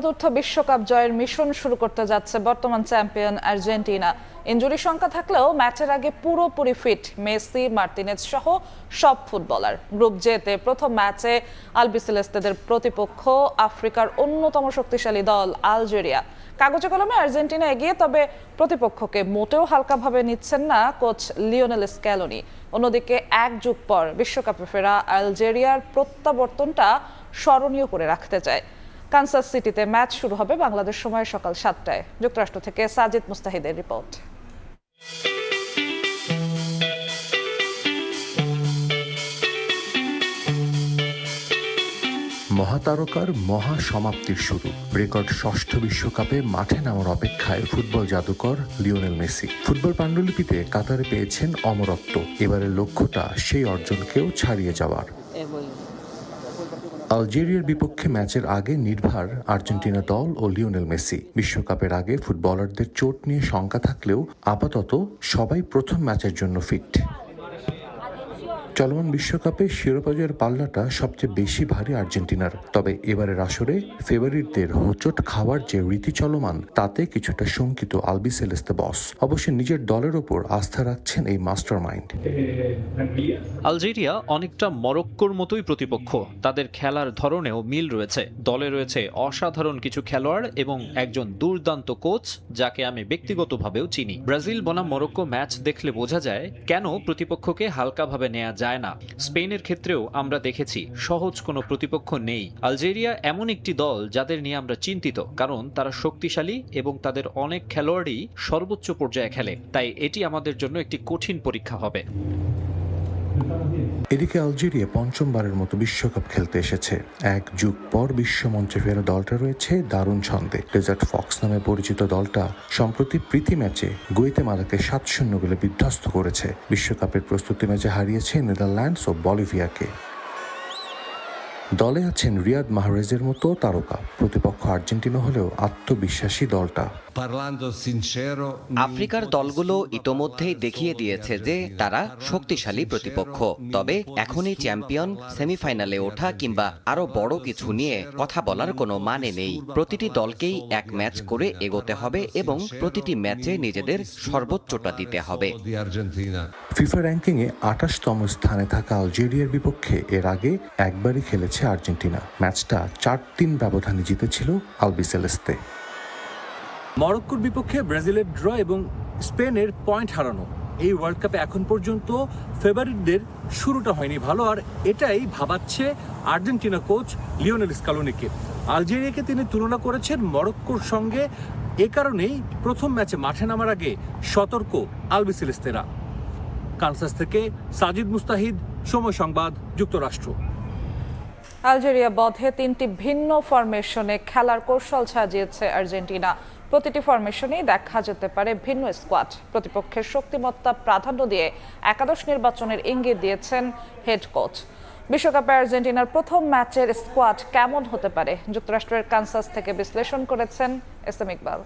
চতুর্থ বিশ্বকাপ জয়ের মিশন শুরু করতে যাচ্ছে বর্তমান চ্যাম্পিয়ন আর্জেন্টিনা। ইনজুরি সংখ্যা থাকলেও ম্যাচের আগে পুরোপুরি ফিট মেসি, মার্টিনেজ সহ সব ফুটবলার। গ্রুপ জেতে প্রথম ম্যাচে আলবিসেলেস্তেদের প্রতিপক্ষ আফ্রিকার অন্যতম শক্তিশালী দল আলজেরিয়া। কাগজে কলমে আর্জেন্টিনা এগিয়ে, তবে প্রতিপক্ষকে মোটেও হালকাভাবে নিচ্ছেন না কোচ লিওনেল স্ক্যালোনি। অন্যদিকে এক যুগ পর বিশ্বকাপে ফেরা আলজেরিয়ার প্রত্যাবর্তনটা স্মরণীয় করে রাখতে চায়। কানসাস সিটিতে ম্যাচ শুরু হবে বাংলাদেশ সময় সকাল 7টায়। যুক্তরাষ্ট্র থেকে সাজিদ মুস্তাহিদের রিপোর্ট। মহাতারকার মহা সমাপ্তির শুরু। রেকর্ড ষষ্ঠ বিশ্বকাপে মাঠে নামার অপেক্ষায় ফুটবল জাদুকর লিওনেল মেসি। ফুটবল পাণ্ডুলিপিতে কাতারে পেয়েছেন অমরত্ব। এবারের লক্ষ্যটা সেই অর্জনকেও ছাড়িয়ে যাওয়ার। আলজেরিয়ার বিপক্ষে ম্যাচের আগে নির্ভার আর্জেন্টিনা দল ও লিওনেল মেসি। বিশ্বকাপের আগে ফুটবলারদের চোট নিয়ে শঙ্কা থাকলেও আপাতত সবাই প্রথম ম্যাচের জন্য ফিট। চলমান বিশ্বকাপে শিরোপা জয়ের পাল্লাটা সবচেয়ে বেশি ভারী আর্জেন্টিনার। তবে এবারের আসরে ফেভারিটদের হোঁচট খাওয়ার যে রীতি চলমান, তাতে কিছুটা শঙ্কিত আলবিসেলেস্তে বস। অবশ্য নিজের দলের ওপর আস্থা রাখছেন এই মাস্টার মাইন্ড। আলজেরিয়া অনেকটা মরক্কোর মতোই প্রতিপক্ষ। তাদের খেলার ধরনেও মিল রয়েছে। দলে রয়েছে অসাধারণ কিছু খেলোয়াড় এবং একজন দুর্দান্ত কোচ, যাকে আমি ব্যক্তিগতভাবেও চিনি। ব্রাজিল বনাম মরক্কো ম্যাচ দেখলে বোঝা যায় কেন প্রতিপক্ষকে হালকাভাবে নেওয়া যায় না। স্পেনের ক্ষেত্রেও আমরা দেখেছি সহজ কোনো প্রতিপক্ষ নেই। আলজেরিয়া এমন একটি দল যাদের নিয়ে আমরা চিন্তিত, কারণ তারা শক্তিশালী এবং তাদের অনেক খেলোয়াড়ই সর্বোচ্চ পর্যায়ে খেলে। তাই এটি আমাদের জন্য একটি কঠিন পরীক্ষা হবে। এদিকে আলজেরিয়া পঞ্চমবারের মতো বিশ্বকাপ খেলতে এসেছে। এক যুগ পর বিশ্বমঞ্চে ফেরা দলটা রয়েছে দারুণ ছন্দে। ডেজার্ট ফক্স নামে পরিচিত দলটা সম্প্রতি প্রীতি ম্যাচে গুয়েতেমালাকে 7-0 গোলে বিধ্বস্ত করেছে। বিশ্বকাপের প্রস্তুতি ম্যাচে হারিয়েছে নেদারল্যান্ডস ও বলিভিয়াকে। দলে আছেন রিয়াদ মাহরেজের মতো তারকা। প্রতিপক্ষ আর্জেন্টিনা হলেও আত্মবিশ্বাসী দলটা। আফ্রিকার দলগুলো ইতোমধ্যেই দেখিয়ে দিয়েছে যে তারা শক্তিশালী প্রতিপক্ষ। তবে এখনই চ্যাম্পিয়ন, সেমিফাইনালে ওঠা কিংবা আরো বড় কিছু নিয়ে কথা বলার কোনো মানে নেই। প্রতিটি দলকেই এক ম্যাচ করে এগোতে হবে এবং প্রতিটি ম্যাচে নিজেদের সর্বোচ্চটা দিতে হবে। ফিফা র্যাঙ্কিংয়ে 28তম স্থানে থাকা আলজেরিয়ার বিপক্ষে এর আগে একবারই খেলেছে আর্জেন্টিনা। ম্যাচটা 4-3 ব্যবধানে জিতেছিল আলবিসেলেস্তে। মরক্কোর বিপক্ষে ব্রাজিলের ড্র এবং স্পেনের পয়েন্ট হারানো, এই ওয়ার্ল্ড কাপে এখন পর্যন্ত ফেভারিটদের শুরুটা হয়নি ভালো, আর এটাই ভাবাচ্ছে আর্জেন্টিনা কোচ লিওনেল স্ক্যালোনিকে। আলজেরিয়াকে তিনি তুলনা করেছেন মরক্কোর সঙ্গে। এ কারণেই প্রথম ম্যাচে মাঠে নামার আগে সতর্ক আলবিসেলেস্তেরা। কানসাস থেকে সাজিদ মুস্তাহিদ, সময় সংবাদ, যুক্তরাষ্ট্র। আলজেরিয়া বধে 3টি ভিন্ন ফরমেশনে খেলার কৌশল সাজিয়েছে আর্জেন্টিনা। প্রতিটি ফরমেশনেই দেখা যেতে পারে ভিন্ন স্কোয়াড। প্রতিপক্ষের শক্তিমত্তা প্রাধান্য দিয়ে একাদশ নির্বাচনের ইঙ্গিত দিয়েছেন হেড কোচ। বিশ্বকাপে আর্জেন্টিনার প্রথম ম্যাচের স্কোয়াড কেমন হতে পারে, যুক্তরাষ্ট্রের কানসাস থেকে বিশ্লেষণ করেছেন এসএম ইকবাল।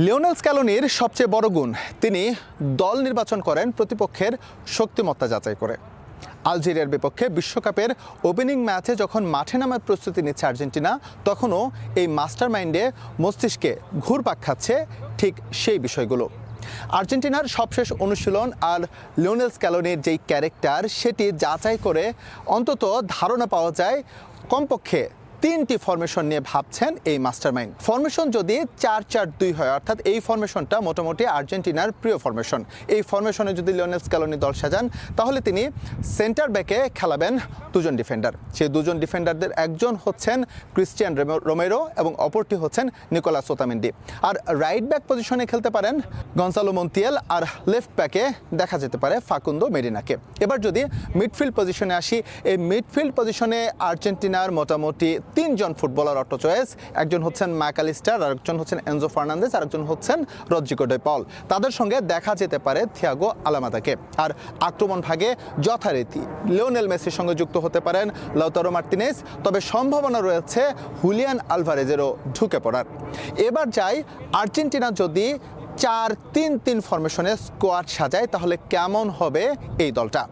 লিওনেল স্ক্যালোনির সবচেয়ে বড় গুণ, তিনি দল নির্বাচন করেন প্রতিপক্ষের শক্তিমত্তা যাচাই করে। আলজেরিয়ার বিপক্ষে বিশ্বকাপের ওপেনিং ম্যাচে যখন মাঠে নামার প্রস্তুতি নিচ্ছে আর্জেন্টিনা, তখনও এই মাস্টার মাইন্ডে মস্তিষ্কে ঘুরপাক খাচ্ছে ঠিক সেই বিষয়গুলো। আর্জেন্টিনার সবশেষ অনুশীলন আর লিওনেল স্ক্যালোনির যেই ক্যারেক্টার, সেটি যাচাই করে অন্তত ধারণা পাওয়া যায় কমপক্ষে 3টি ফরমেশন নিয়ে ভাবছেন এই মাস্টারমাইন্ড। ফরমেশন যদি 4-4-2 হয়, অর্থাৎ এই ফরমেশনটা মোটামুটি আর্জেন্টিনার প্রিয় ফরমেশন। এই ফরমেশনে যদি লিওনেল স্ক্যালোনি দল সাজান, তাহলে তিনি সেন্টার ব্যাকে খেলাবেন 2জন ডিফেন্ডার। সেই 2জন ডিফেন্ডারদের একজন হচ্ছেন ক্রিস্টিয়ান রোমেরো এবং অপরটি হচ্ছেন নিকোলাস ওতামেন্ডি। আর রাইট ব্যাক পজিশনে খেলতে পারেন গনসালো মন্তিয়াল, আর লেফট ব্যাকে দেখা যেতে পারে ফাকুন্দো মেডিনাকে। এবার যদি মিডফিল্ড পজিশনে আসি, এই মিডফিল্ড পজিশনে আর্জেন্টিনার মোটামুটি 3জন ফুটবলার অটো চয়েস। একজন হচ্ছেন ম্যাকালিস্টার, আরেকজন হচ্ছেন এনজো ফার্নান্দেজ, আরেকজন হচ্ছেন রদ্রিগো ডে পল। তাদের সঙ্গে দেখা যেতে পারে থিয়াগো আলামাদাকে। আর আক্রমণ ভাগে যথারীতি লিওনেল মেসির সঙ্গে যুক্ত হতে পারেন লাউতারো মার্টিনেজ, তবে সম্ভাবনা রয়েছে হুলিয়ান আলভারেজেরও ঢুকে পড়ার। এবার যাই, আর্জেন্টিনা যদি 4-3-3 ফরমেশনে স্কোয়াড সাজায়, তাহলে কেমন হবে এই দলটা।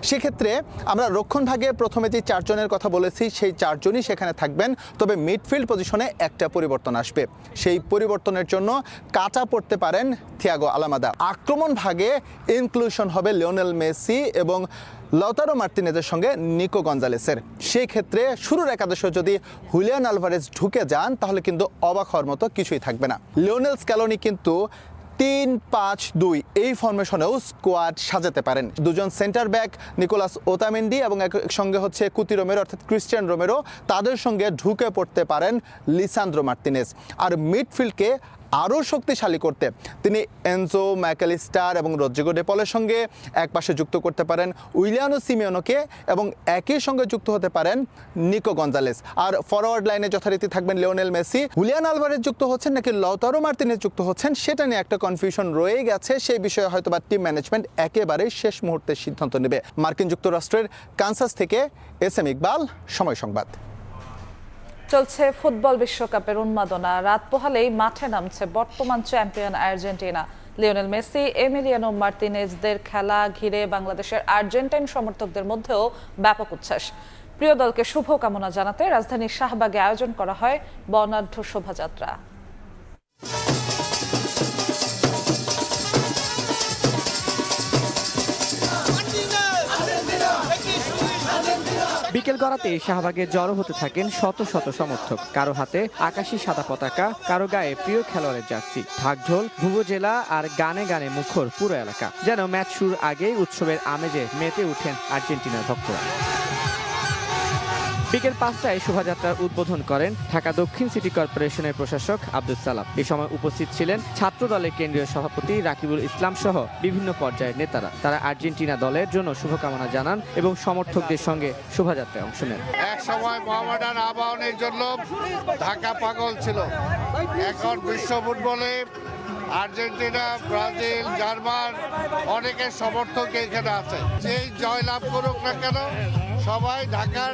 সেক্ষেত্রে আমরা রক্ষণভাগে প্রথমে যে 4 জনের কথা বলেছি সেই 4 জনই সেখানে থাকবেন, তবে মিডফিল্ড পজিশনে একটা পরিবর্তন আসবে। সেই পরিবর্তনের জন্য কাটা পড়তে পারেন থিয়াগো আলামাদা। আক্রমণ ভাগে ইনক্লুশন হবে লিওনেল মেসি এবং লাউতারো মার্তিনেজের সঙ্গে নিকো গঞ্জালেসের। সেই ক্ষেত্রে শুরুর একাদশে যদি হুলিয়ান আলভারেজ ঢুকে যান তাহলে কিন্তু অবাক হওয়ার মতো কিছুই থাকবে না। লিওনেল স্ক্যালোনি কিন্তু 3-5-2 এই ফরমেশনেও স্কোয়াড সাজাতে পারেন। দুজন সেন্টার ব্যাক নিকোলাস ওতামেন্ডি এবং একসঙ্গে হচ্ছে কুতি রোমেরো অর্থাৎ ক্রিস্টিয়ান রোমেরো, তাদের সঙ্গে ঢুকে পড়তে পারেন লিসান্দ্রো মার্তিনেজ। আর মিডফিল্ডকে আরও শক্তিশালী করতে তিনি এনজো ম্যাকালিস্টার এবং রদ্রিগো ডে পলের সঙ্গে একপাশে যুক্ত করতে পারেন উইলিয়ানো সিমিওনোকে এবং একই সঙ্গে যুক্ত হতে পারেন নিকো গঞ্জালেস। আর ফরওয়ার্ড লাইনে যথারীতি থাকবেন লিওনেল মেসি। হুলিয়ান আলভারেজ যুক্ত হচ্ছেন নাকি লাউতারো মার্তিনেজ যুক্ত হচ্ছেন সেটা নিয়ে একটা কনফিউশন রয়ে গেছে। সেই বিষয়ে হয়তো বা টিম ম্যানেজমেন্ট একেবারে শেষ মুহূর্তে সিদ্ধান্ত নেবে। মার্কিন যুক্তরাষ্ট্রের কানসাস থেকে SM ইকবাল, সময় সংবাদ। চলছে ফুটবল বিশ্বকাপের উন্মাদনা। রাত পোহালেই মাঠে নামছে বর্তমান champion Argentina. Lionel Messi, Emiliano মার্তিনেজদের খেলা ঘিরে বাংলাদেশের আর্জেন্টাইন সমর্থকদের মধ্যেও ব্যাপক উচ্ছ্বাস। প্রিয় দলকে শুভকামনা জানাতে রাজধানীর শাহবাগে আয়োজন করা হয় বর্ণাঢ্য শোভাযাত্রা। বিকেল গড়াতে শাহবাগে জড়ো হতে থাকেন শত শত সমর্থক। কারো হাতে আকাশি সাদা পতাকা, কারো গায়ে প্রিয় খেলোয়াড়ের জার্সি। ঢাকঢোল, ভুবজেলা আর গানে গানে মুখর পুরো এলাকা। যেন ম্যাচ শুরুর আগেই উৎসবের আমেজে মেতে উঠেন আর্জেন্টিনার ভক্তরা। বিকেল 5টায় শোভাযাত্রার উদ্বোধন করেন ঢাকা দক্ষিণ সিটি কর্পোরেশনের প্রশাসক আব্দুল সালাম। এ সময় উপস্থিত ছিলেন ছাত্র দলের কেন্দ্রীয় সভাপতি রাকিবুল ইসলাম সহ বিভিন্ন পর্যায়ের নেতারা। তারা আর্জেন্টিনা দলের জন্য শুভকামনা জানান এবং সমর্থকদের সঙ্গে শোভাযাত্রায় অংশ নেন। এক সময় মোহামেডান আবাহনীর জন্য ঢাকা পাগল ছিল, এখন বিশ্ব ফুটবলে আর্জেন্টিনা, ব্রাজিল, জার্মান অনেকের সমর্থক এখানে আছে। যেই জয়লাভ করুক না কেন সবাই ঢাকার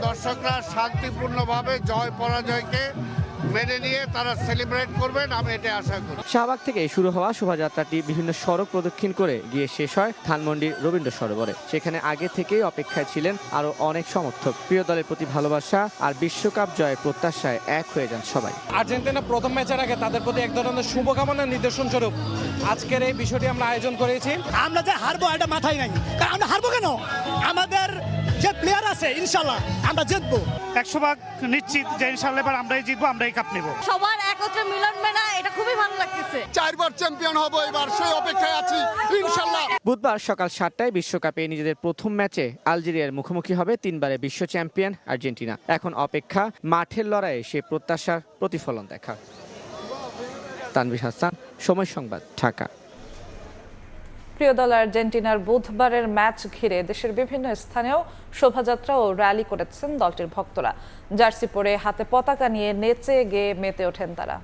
দর্শকরা শান্তিপূর্ণভাবে জয় পরাজয়কে মেনে নিয়ে তারা সেলিব্রেট করবেন, আমি এটা আশা করি। শাহবাগ থেকে শুরু হওয়া শোভাযাত্রাটি বিভিন্ন সড়ক প্রদক্ষিণ করে গিয়ে শেষ হয় ধানমন্ডির রবীন্দ্র সরোবরে। সেখানে আগে থেকেই অপেক্ষায় ছিলেন আরো অনেক সমর্থক। প্রিয় দলের প্রতি ভালোবাসা আর বিশ্বকাপ জয়ের প্রত্যাশায় এক হয়ে যান সবাই। আর্জেন্টিনা প্রথম ম্যাচের আগে তাদের প্রতি এক ধরনের শুভকামনার নিদর্শন স্বরূপ আজকের এই বিষয়টি আমরা আয়োজন করেছি। আমরা যে হারবো এটা মাথায় নাই, কারণ আমরা হারবো কেন? আমাদের যে প্লেয়ার আছে ইনশাল্লাহ আমরা জিতবো। 100% নিশ্চিত যে ইনশাল্লাহ এবার আমরাই জিতবো, আমরাই কাপ নেব। সবার একত্রে মিলন মেলা, এটা খুবই ভালো লাগতেছে। 4 বার চ্যাম্পিয়ন হব এবার, সেই অপেক্ষায় আছি ইনশাল্লাহ। বুধবার সকাল 7টায় বিশ্বকাপে নিজেদের প্রথম ম্যাচে আলজেরিয়ার মুখোমুখি হবে 3 বারের বিশ্ব চ্যাম্পিয়ন আর্জেন্টিনা। এখন অপেক্ষা মাঠের লড়াইয়ে সে প্রত্যাশার প্রতিফলন দেখা। তানভীর হাসান, সময় সংবাদ, ঢাকা। প্রিয় দল আর্জেন্টিনার বুধবারের ম্যাচ ঘিরে দেশের বিভিন্ন স্থানেও শোভাযাত্রা ও র্যালি করেছেন দলটির ভক্তরা। জার্সি পরে হাতে পতাকা নিয়ে নেচে গেয়ে মেতে ওঠেন তারা।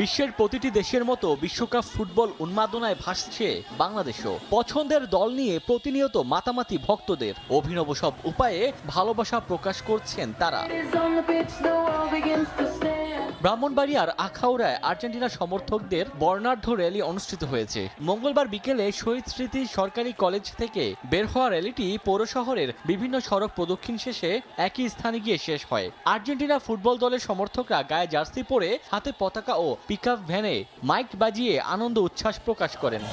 বিশ্বের প্রতিটি দেশের মতো বিশ্বকাপ ফুটবল উন্মাদনায় ভাসছে বাংলাদেশও। পছন্দের দল নিয়ে প্রতিনিয়ত মাতামাতি ভক্তদের। অভিনব সব উপায়ে ভালোবাসা প্রকাশ করছেন তারা। ব্রাহ্মণবাড়িয়ার আখাউড়ায় আর্জেন্টিনা সমর্থকদের বর্ণাঢ্য র্যালি অনুষ্ঠিত হয়েছে। মঙ্গলবার বিকেলে শহীদ স্মৃতি সরকারি কলেজ থেকে বের হওয়া র্যালিটি পৌর শহরের বিভিন্ন সড়ক প্রদক্ষিণ শেষে একই স্থানে গিয়ে শেষ হয়। আর্জেন্টিনা ফুটবল দলের সমর্থকরা গায়ে জার্সি পরে হাতে পতাকা ও পিকআপ ভ্যানে মাইক বাজিয়ে আনন্দ উচ্ছ্বাস প্রকাশ করেন।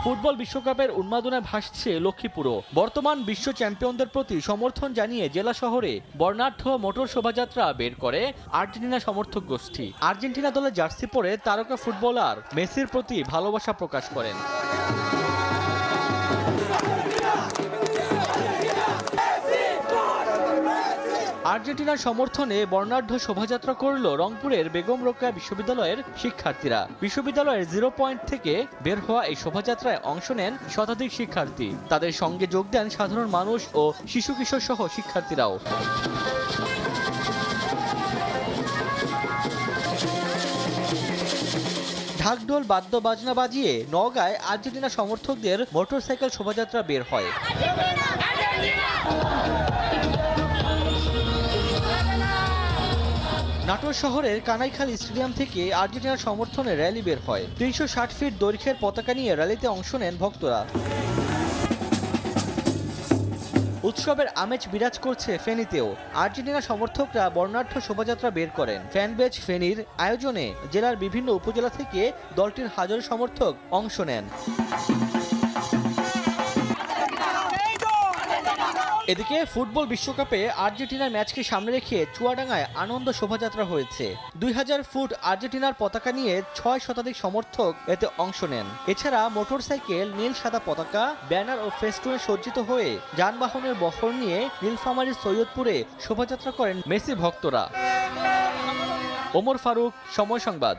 ফুটবল বিশ্বকাপের উন্মাদনায় ভাসছে লক্ষ্মীপুরও। বর্তমান বিশ্ব চ্যাম্পিয়নদের প্রতি সমর্থন জানিয়ে জেলা শহরে বর্ণাঢ্য মোটর শোভাযাত্রা বের করে আর্জেন্টিনা সমর্থক গোষ্ঠী। আর্জেন্টিনা দলের জার্সি পরে তারকা ফুটবলার মেসির প্রতি ভালোবাসা প্রকাশ করেন। আর্জেন্টিনার সমর্থনে বর্ণাঢ্য শোভাযাত্রা করল রংপুরের বেগম রোকেয়া বিশ্ববিদ্যালয়ের শিক্ষার্থীরা। বিশ্ববিদ্যালয়ের 0 পয়েন্ট থেকে বের হওয়া এই শোভাযাত্রায় অংশ নেন শতাধিক শিক্ষার্থী। তাদের সঙ্গে যোগ দেন সাধারণ মানুষ ও শিশু কিশোর সহ শিক্ষার্থীরাও। ঢাকঢোল বাদ্য বাজনা বাজিয়ে নওগাঁয় আর্জেন্টিনা সমর্থকদের মোটরসাইকেল শোভাযাত্রা বের হয়। নাটোর শহরের কানাইখালী স্টেডিয়াম থেকে আর্জেন্টিনার সমর্থনে র্যালি বের হয়। 360 ফিট দৈর্ঘ্যের পতাকা নিয়ে র্যালিতে অংশ নেন ভক্তরা। উৎসবের আমেজ বিরাজ করছে ফেনীতেও। আর্জেন্টিনা সমর্থকরা বর্ণাঢ্য শোভাযাত্রা বের করেন। ফ্যানবেজ ফেনীর আয়োজনে জেলার বিভিন্ন উপজেলা থেকে দলটির হাজারো সমর্থক অংশ নেন। এদিকে ফুটবল বিশ্বকাপে আর্জেন্টিনার ম্যাচকে সামনে রেখে চুয়াডাঙ্গায় আনন্দ শোভাযাত্রা হয়েছে। 2000 ফুট আর্জেন্টিনার পতাকা নিয়ে 6 শতাধিক সমর্থক এতে অংশ নেন। এছাড়া মোটরসাইকেল, নীল সাদা পতাকা, ব্যানার ও ফেস্টুনে সজ্জিত হয়ে যানবাহনের বহর নিয়ে নীলফামারীর সৈয়দপুরে শোভাযাত্রা করেন মেসি ভক্তরা। ওমর ফারুক, সময় সংবাদ।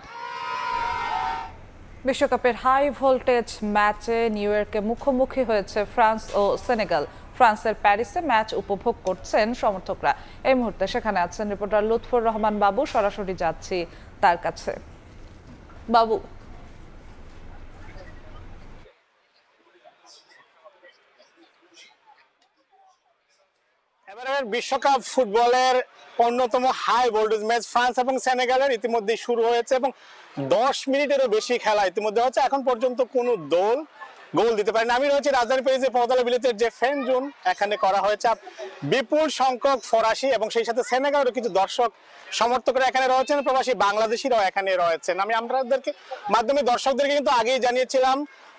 বিশ্বকাপের হাই ভোল্টেজ ম্যাচে নিউ ইয়র্কে মুখোমুখি হয়েছে ফ্রান্স ও সেনেগাল। ফ্রান্সের প্যারিসে ম্যাচ উপভোগ করছেন সমর্থকরা। এই মুহূর্তে সেখানে আছেন রিপোর্টার লুৎফর রহমান বাবু। সরাসরি যাচ্ছি তার কাছে। বাবু, এবারের বিশ্বকাপ ফুটবলের অন্যতম হাই ভোল্টেজ ম্যাচ ফ্রান্স এবং সেনেগালের ইতিমধ্যে শুরু হয়েছে এবং 10 মিনিটেরও বেশি খেলা ইতিমধ্যে হচ্ছে। এখন পর্যন্ত কোনো দল গোল দিতে পারেনি। আমি রয়েছে রাজধানী প্যারিসে পৌতালা বিলেতের যে ফ্যান জোন, এখানে করা হয়েছে বিপুল সংখ্যক ফরাসি এবং সেই সাথে সেনেগালের কিছু দর্শক সমর্থকরা এখানে রয়েছেন, প্রবাসী বাংলাদেশিরাও এখানে রয়েছেন। আমি আপনাদেরকে মাধ্যমে দর্শকদেরকে কিন্তু আগেই জানিয়েছিলাম,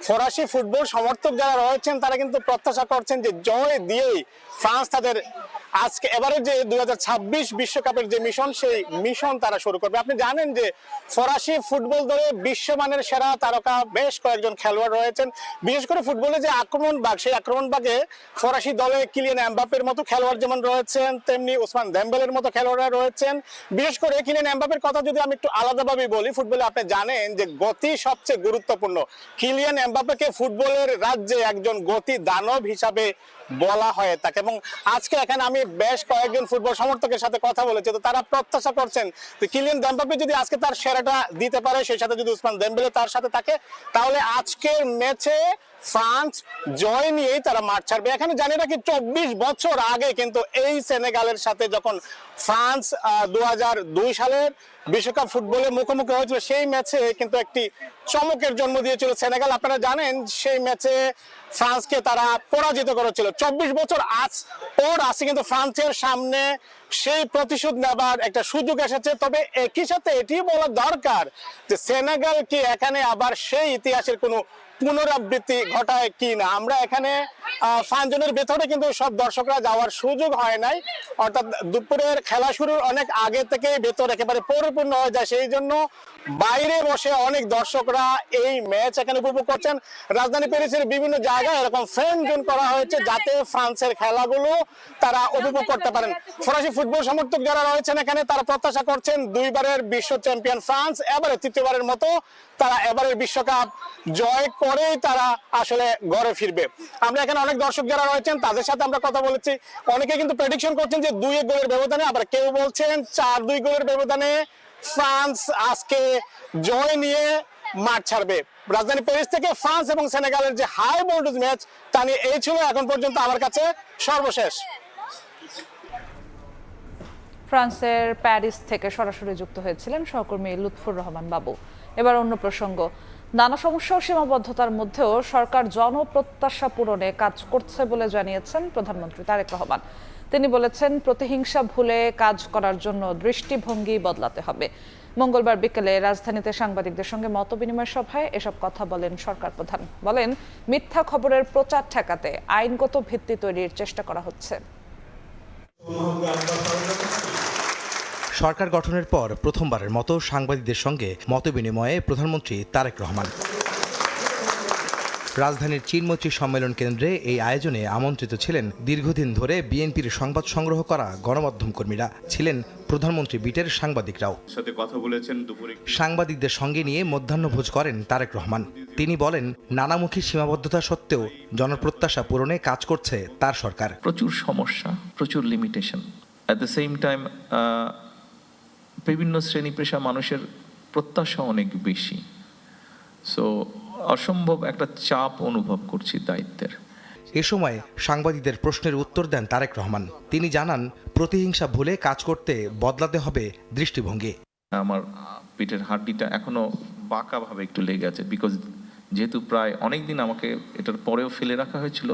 ফরাসি ফুটবল সমর্থক যারা রয়েছেন তারা কিন্তু প্রত্যাশা করছেন যে জয় দিয়েই ফ্রান্স তাদের আজকে এবারে যে 2026 বিশ্বকাপের যে মিশন, সেই মিশন তারা শুরু করবে। আপনি জানেন যে ফরাসি ফুটবল দলে বিশ্বমানের সেরা তারকা বেশ কয়েকজন খেলোয়াড় রয়েছেন। বিশেষ করে ফুটবলে যে আক্রমণ ভাগ, সেই আক্রমণ ভাগে ফরাসি দলে কিলিয়ান এমবাপ্পের মতো খেলোয়াড় যেমন রয়েছেন, তেমনি ওসমান দেম্বেলের মতো খেলোয়াড়রা রয়েছেন। বিশেষ করে কিলিয়ান এমবাপ্পের কথা যদি আমি একটু আলাদাভাবে বলি, ফুটবলে আপনি জানেন যে গতি সবচেয়ে গুরুত্বপূর্ণ। কিলিয়ান এমবাপ্পেকে ফুটবলের রাজ্যে একজন গতি দানব হিসাবে বলা হয় থাকে। এবং আজকে এখানে আমি বেশ কয়েকজন ফুটবল সমর্থকের সাথে কথা বলেছি, তো তারা প্রত্যাশা করছেন যে কিলিয়ান এমবাপ্পে যদি আজকে তার সেরাটা দিতে পারে, সেই সাথে যদি ওসমান দেম্বেলে তার সাথে থাকে, তাহলে আজকের ম্যাচে ফ্রান্স জয় নিয়েই তারা মাঠ ছাড়বে। এখানে জানি রাখি 24 বছর আগে কিন্তু এই সেনেগালের সাথে যখন ফ্রান্স 2002 সালের বিশ্বকাপ ফুটবলে মুখোমুখি হয়েছিল, সেই ম্যাচে কিন্তু একটি চমকের জন্ম দিয়েছিল সেনেগাল। আপনারা জানেন সেই ম্যাচে ফ্রান্সকে তারা পরাজিত করেছিল। 24 বছর পর আসে কিন্তু ফ্রান্সের সামনে সেই প্রতিশোধ নেবার একটা সুযোগ এসেছে। তবে একই সাথে এটি বলা দরকার যে সেনেগাল কি এখানে আবার সেই ইতিহাসের কোনো পুনরাবৃত্তি ঘটায় কি না। আমরা এখানে ফানজনের ভেতরে কিন্তু সব দর্শকরা যাওয়ার সুযোগ হয় নাই, অর্থাৎ দুপুরের খেলা শুরুর অনেক আগে থেকে ভেতর একেবারে পরিপূর্ণ হয়ে যায়। সেই জন্য বাইরে বসে অনেক দর্শকরা এই ম্যাচ এখানে উপভোগ করছেন। রাজধানী প্যারিসের বিভিন্ন জায়গায় এরকম ফ্যান জোন করা হয়েছে যাতে ফ্রান্সের খেলাগুলো তারা উপভোগ করতে পারেন। ফরাসি ফুটবল সমর্থক যারা রয়েছেন এখানে, তারা প্রত্যাশা করছেন 2 বারের বিশ্ব চ্যাম্পিয়ন ফ্রান্স এবারে 3য়বারের মতো তারা এবারের বিশ্বকাপ জয় করেই তারা আসলে ঘরে ফিরবে। আমরা এখানে অনেক দর্শক যারা রয়েছেন তাদের সাথে আমরা কথা বলেছি। অনেকে কিন্তু প্রেডিকশন করছেন যে 2-1 গোলের ব্যবধানে, আবার কেউ বলছেন 4-2 গোলের ব্যবধানে ফ্রান্স আজকে জয় নিয়ে মাঠ ছাড়বে। রাজধানী প্যারিস থেকে ফ্রান্স এবং সেনেগালের যে হাই ভোল্টেজ ম্যাচ, তা নিয়ে এই ছিল এখন পর্যন্ত আমার কাছে সর্বশেষ। ফ্রান্সের প্যারিস থেকে সরাসরি যুক্ত হয়েছিলেন সহকর্মী লুৎফর রহমান বাবু। এবার অন্য প্রসঙ্গ। নানা সমস্যা ও সীমাবদ্ধতার মধ্যেও সরকার জনপ্রত্যাশা পূরণে কাজ করছে বলে জানিয়েছেন প্রধানমন্ত্রী তারেক রহমান। তিনি বলেছেন, প্রতিহিংসা ভুলে কাজ করার জন্য দৃষ্টিভঙ্গি বদলাতে হবে। মঙ্গলবার বিকেলে রাজধানীতে সাংবাদিকদের সঙ্গে মতবিনিময় সভায় এসব কথা বলেন সরকার প্রধান। বলেন, মিথ্যা খবরের প্রচার ঠেকাতে আইনগত ভিত্তি তৈরির চেষ্টা করা হচ্ছে। সরকার গঠনের পর প্রথমবারের মতো সাংবাদিকদের সঙ্গে মতবিনিময়ে প্রধানমন্ত্রী তারেক রহমান। রাজধানীর চীনমৈত্রী সম্মেলন কেন্দ্রে এই আয়োজনে আমন্ত্রিত ছিলেন দীর্ঘদিন ধরে বিএনপির সংবাদ সংগ্রহ করা গণমাধ্যম কর্মীরা, ছিলেন প্রধানমন্ত্রী বিটের সাংবাদিকরাও। সাথে কথা বলেছেন দুপুরে। সাংবাদিকদের সঙ্গে নিয়ে মধ্যাহ্নভোজ করেন তারেক রহমান। তিনি বলেন, নানামুখী সীমাবদ্ধতা সত্ত্বেও জনপ্রত্যাশা পূরণে কাজ করছে তার সরকার। প্রচুর সমস্যা, প্রচুর limitation, at the same time বিভিন্ন শ্রেণী পেশা মানুষের প্রত্যাশা অনেক বেশি। সো অসম্ভব একটা চাপ অনুভব করছি দায়িত্বের। এ সময় সাংবাদিকদের প্রশ্নের উত্তর দেন তারেক রহমান। তিনি জানান, প্রতিহিংসা ভুলে কাজ করতে বদলাতে হবে দৃষ্টিভঙ্গি। আমার পেটের হাড্ডিটা এখনো বাঁকাভাবে একটু লেগে আছে, বিকজ যেহেতু প্রায় অনেক দিন আমাকে এটার পরেও ফেলে রাখা হয়েছিল,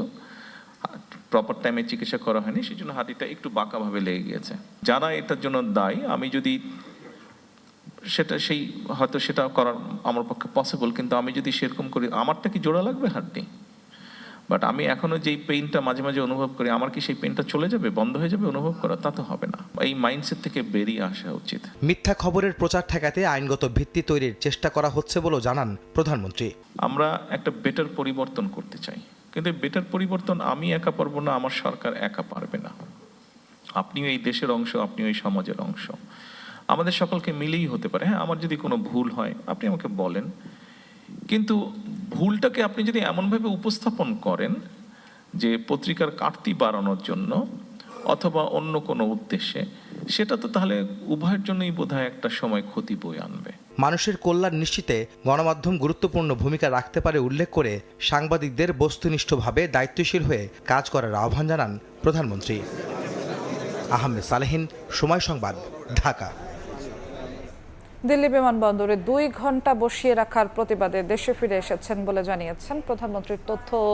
প্রপার টাইমে চিকিৎসা করা হয়নি, সেই জন্য হাড্ডিটা একটু বাঁকাভাবে লেগে গিয়েছে। যারা এটার জন্য দায়ী, আমি যদি হয়তো সেটা করার আমার পক্ষে পসিবল, কিন্তু আমি যদি সেরকম করি, আমারটা কি জোড়া লাগবে হাড্ডি? বাট আমি এখনো যেই পেইনটা মাঝে মাঝে অনুভব করি, আমার কি সেই পেইনটা চলে যাবে, বন্ধ হয়ে যাবে অনুভব করা? তা তো হবে না। এই মাইন্ডসেট থেকে বেরিয়ে আসা উচিত। মিথ্যা খবরের প্রচার ঠেকাতে আইনগত ভিত্তি তৈরির চেষ্টা করা হচ্ছে বলেও জানান প্রধানমন্ত্রী। আমরা একটা বেটার পরিবর্তন করতে চাই, কিন্তু বেটার পরিবর্তন আমি একা পারবো না, আমার সরকার একা পারবে না। আপনিও এই দেশের অংশ, আপনিও এই সমাজের অংশ, আমাদের সকলকে মিলেই হতে পারে। হ্যাঁ, আমার যদি কোনো ভুল হয় আপনি আমাকে বলেন, কিন্তু ভুলটাকে আপনি যদি এমনভাবে উপস্থাপন করেন যে পত্রিকার কাটতি বাড়ানোর জন্য অথবা অন্য কোনো উদ্দেশ্যে, সেটা তো তাহলে উভয়ের জন্যই বোধহয় একটা সময় ক্ষতি বয়ে আনবে। মানুষের কল্যাণ নিশ্চিতে গণমাধ্যম গুরুত্বপূর্ণ ভূমিকা রাখতে পারে উল্লেখ করে সাংবাদিকদের বস্তুনিষ্ঠভাবে দায়িত্বশীল হয়ে কাজ করার আহ্বান জানান প্রধানমন্ত্রী। আহমেদ সালেহিন, সময় সংবাদ, ঢাকা। দিল্লি বিমানবন্দরে 2 ঘন্টা বসিয়ে রাখার প্রতিবাদে দেশে ফিরে এসেছেন বলে জানিয়েছেন প্রধানমন্ত্রীর তথ্য ও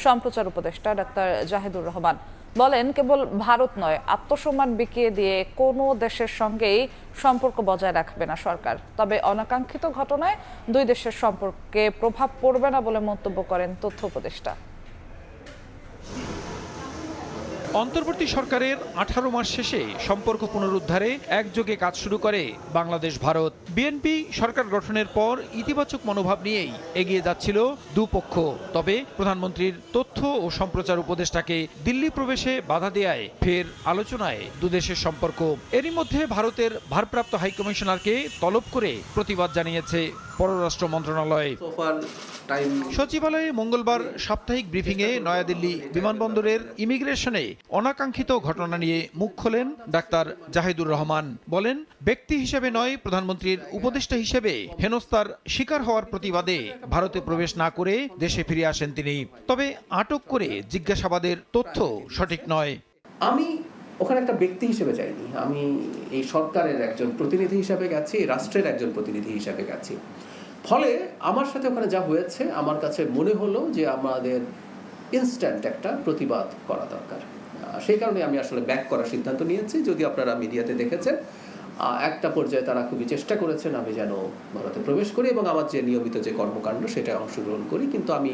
সম্প্রচার উপদেষ্টা ডাক্তার জাহিদুর রহমান। বলেন, কেবল ভারত নয়, আত্মসম্মান বিকিয়ে দিয়ে কোনো দেশের সঙ্গেই সম্পর্ক বজায় রাখবে না সরকার। তবে অনাকাঙ্ক্ষিত ঘটনায় 2 দেশের সম্পর্কে প্রভাব পড়বে না বলে মন্তব্য করেন তথ্য উপদেষ্টা। অন্তর্বর্তী সরকারের 18 মাস শেষে সম্পর্ক পুনরুদ্ধারে একযোগে কাজ শুরু করে বাংলাদেশ ভারত। বিএনপি সরকার গঠনের পর ইতিবাচক মনোভাব নিয়েই এগিয়ে যাচ্ছিল দুপক্ষ। তবে প্রধানমন্ত্রীর তথ্য ও সম্প্রচার উপদেষ্টাকে দিল্লি প্রবেশে বাধা দেয়ায় ফের আলোচনায় দুদেশের সম্পর্ক। এরই মধ্যে ভারতের ভারপ্রাপ্ত হাইকমিশনারকে তলব করে প্রতিবাদ জানিয়েছে পররাষ্ট্র মন্ত্রণালয়। সচিবালয়ে মঙ্গলবার সাপ্তাহিক ব্রিফিংয়ে নয়াদিল্লি বিমানবন্দরের ইমিগ্রেশনে অনাকাঙ্ক্ষিত ঘটনা নিয়ে মুখ খোলেন ডাক্তার জাহিদুর রহমান। বলেন, ব্যক্তি হিসেবে নয়, প্রধানমন্ত্রীর উপদেষ্টা হিসেবে হেনস্থার শিকার হওয়ার প্রতিবাদে ভারতে প্রবেশ না করে দেশে ফিরে আসেন তিনি। তবে আটক করে জিজ্ঞাসাবাদের তথ্য সঠিক নয়। আমি ওখানে একটা ব্যক্তি হিসেবে যাইনি, আমি এই সরকারের একজন প্রতিনিধি হিসেবে গেছি, রাষ্ট্রের একজন প্রতিনিধি হিসেবে গেছি। ফলে আমার সাথে ওখানে যা হয়েছে, আমার কাছে মনে হলো যে আমাদের ইনস্ট্যান্ট একটা প্রতিবাদ করা দরকার। সেই কারণে আমি আসলে ব্যাক করার সিদ্ধান্ত নিয়েছি। যদি আপনারা মিডিয়াতে দেখেছেন, একটা পর্যায়ে তারা খুবই চেষ্টা করেছেন আমি যেন ভারতে প্রবেশ করি এবং আমার যে নিয়মিত যে কর্মকাণ্ড সেটা অংশগ্রহণ করি, কিন্তু আমি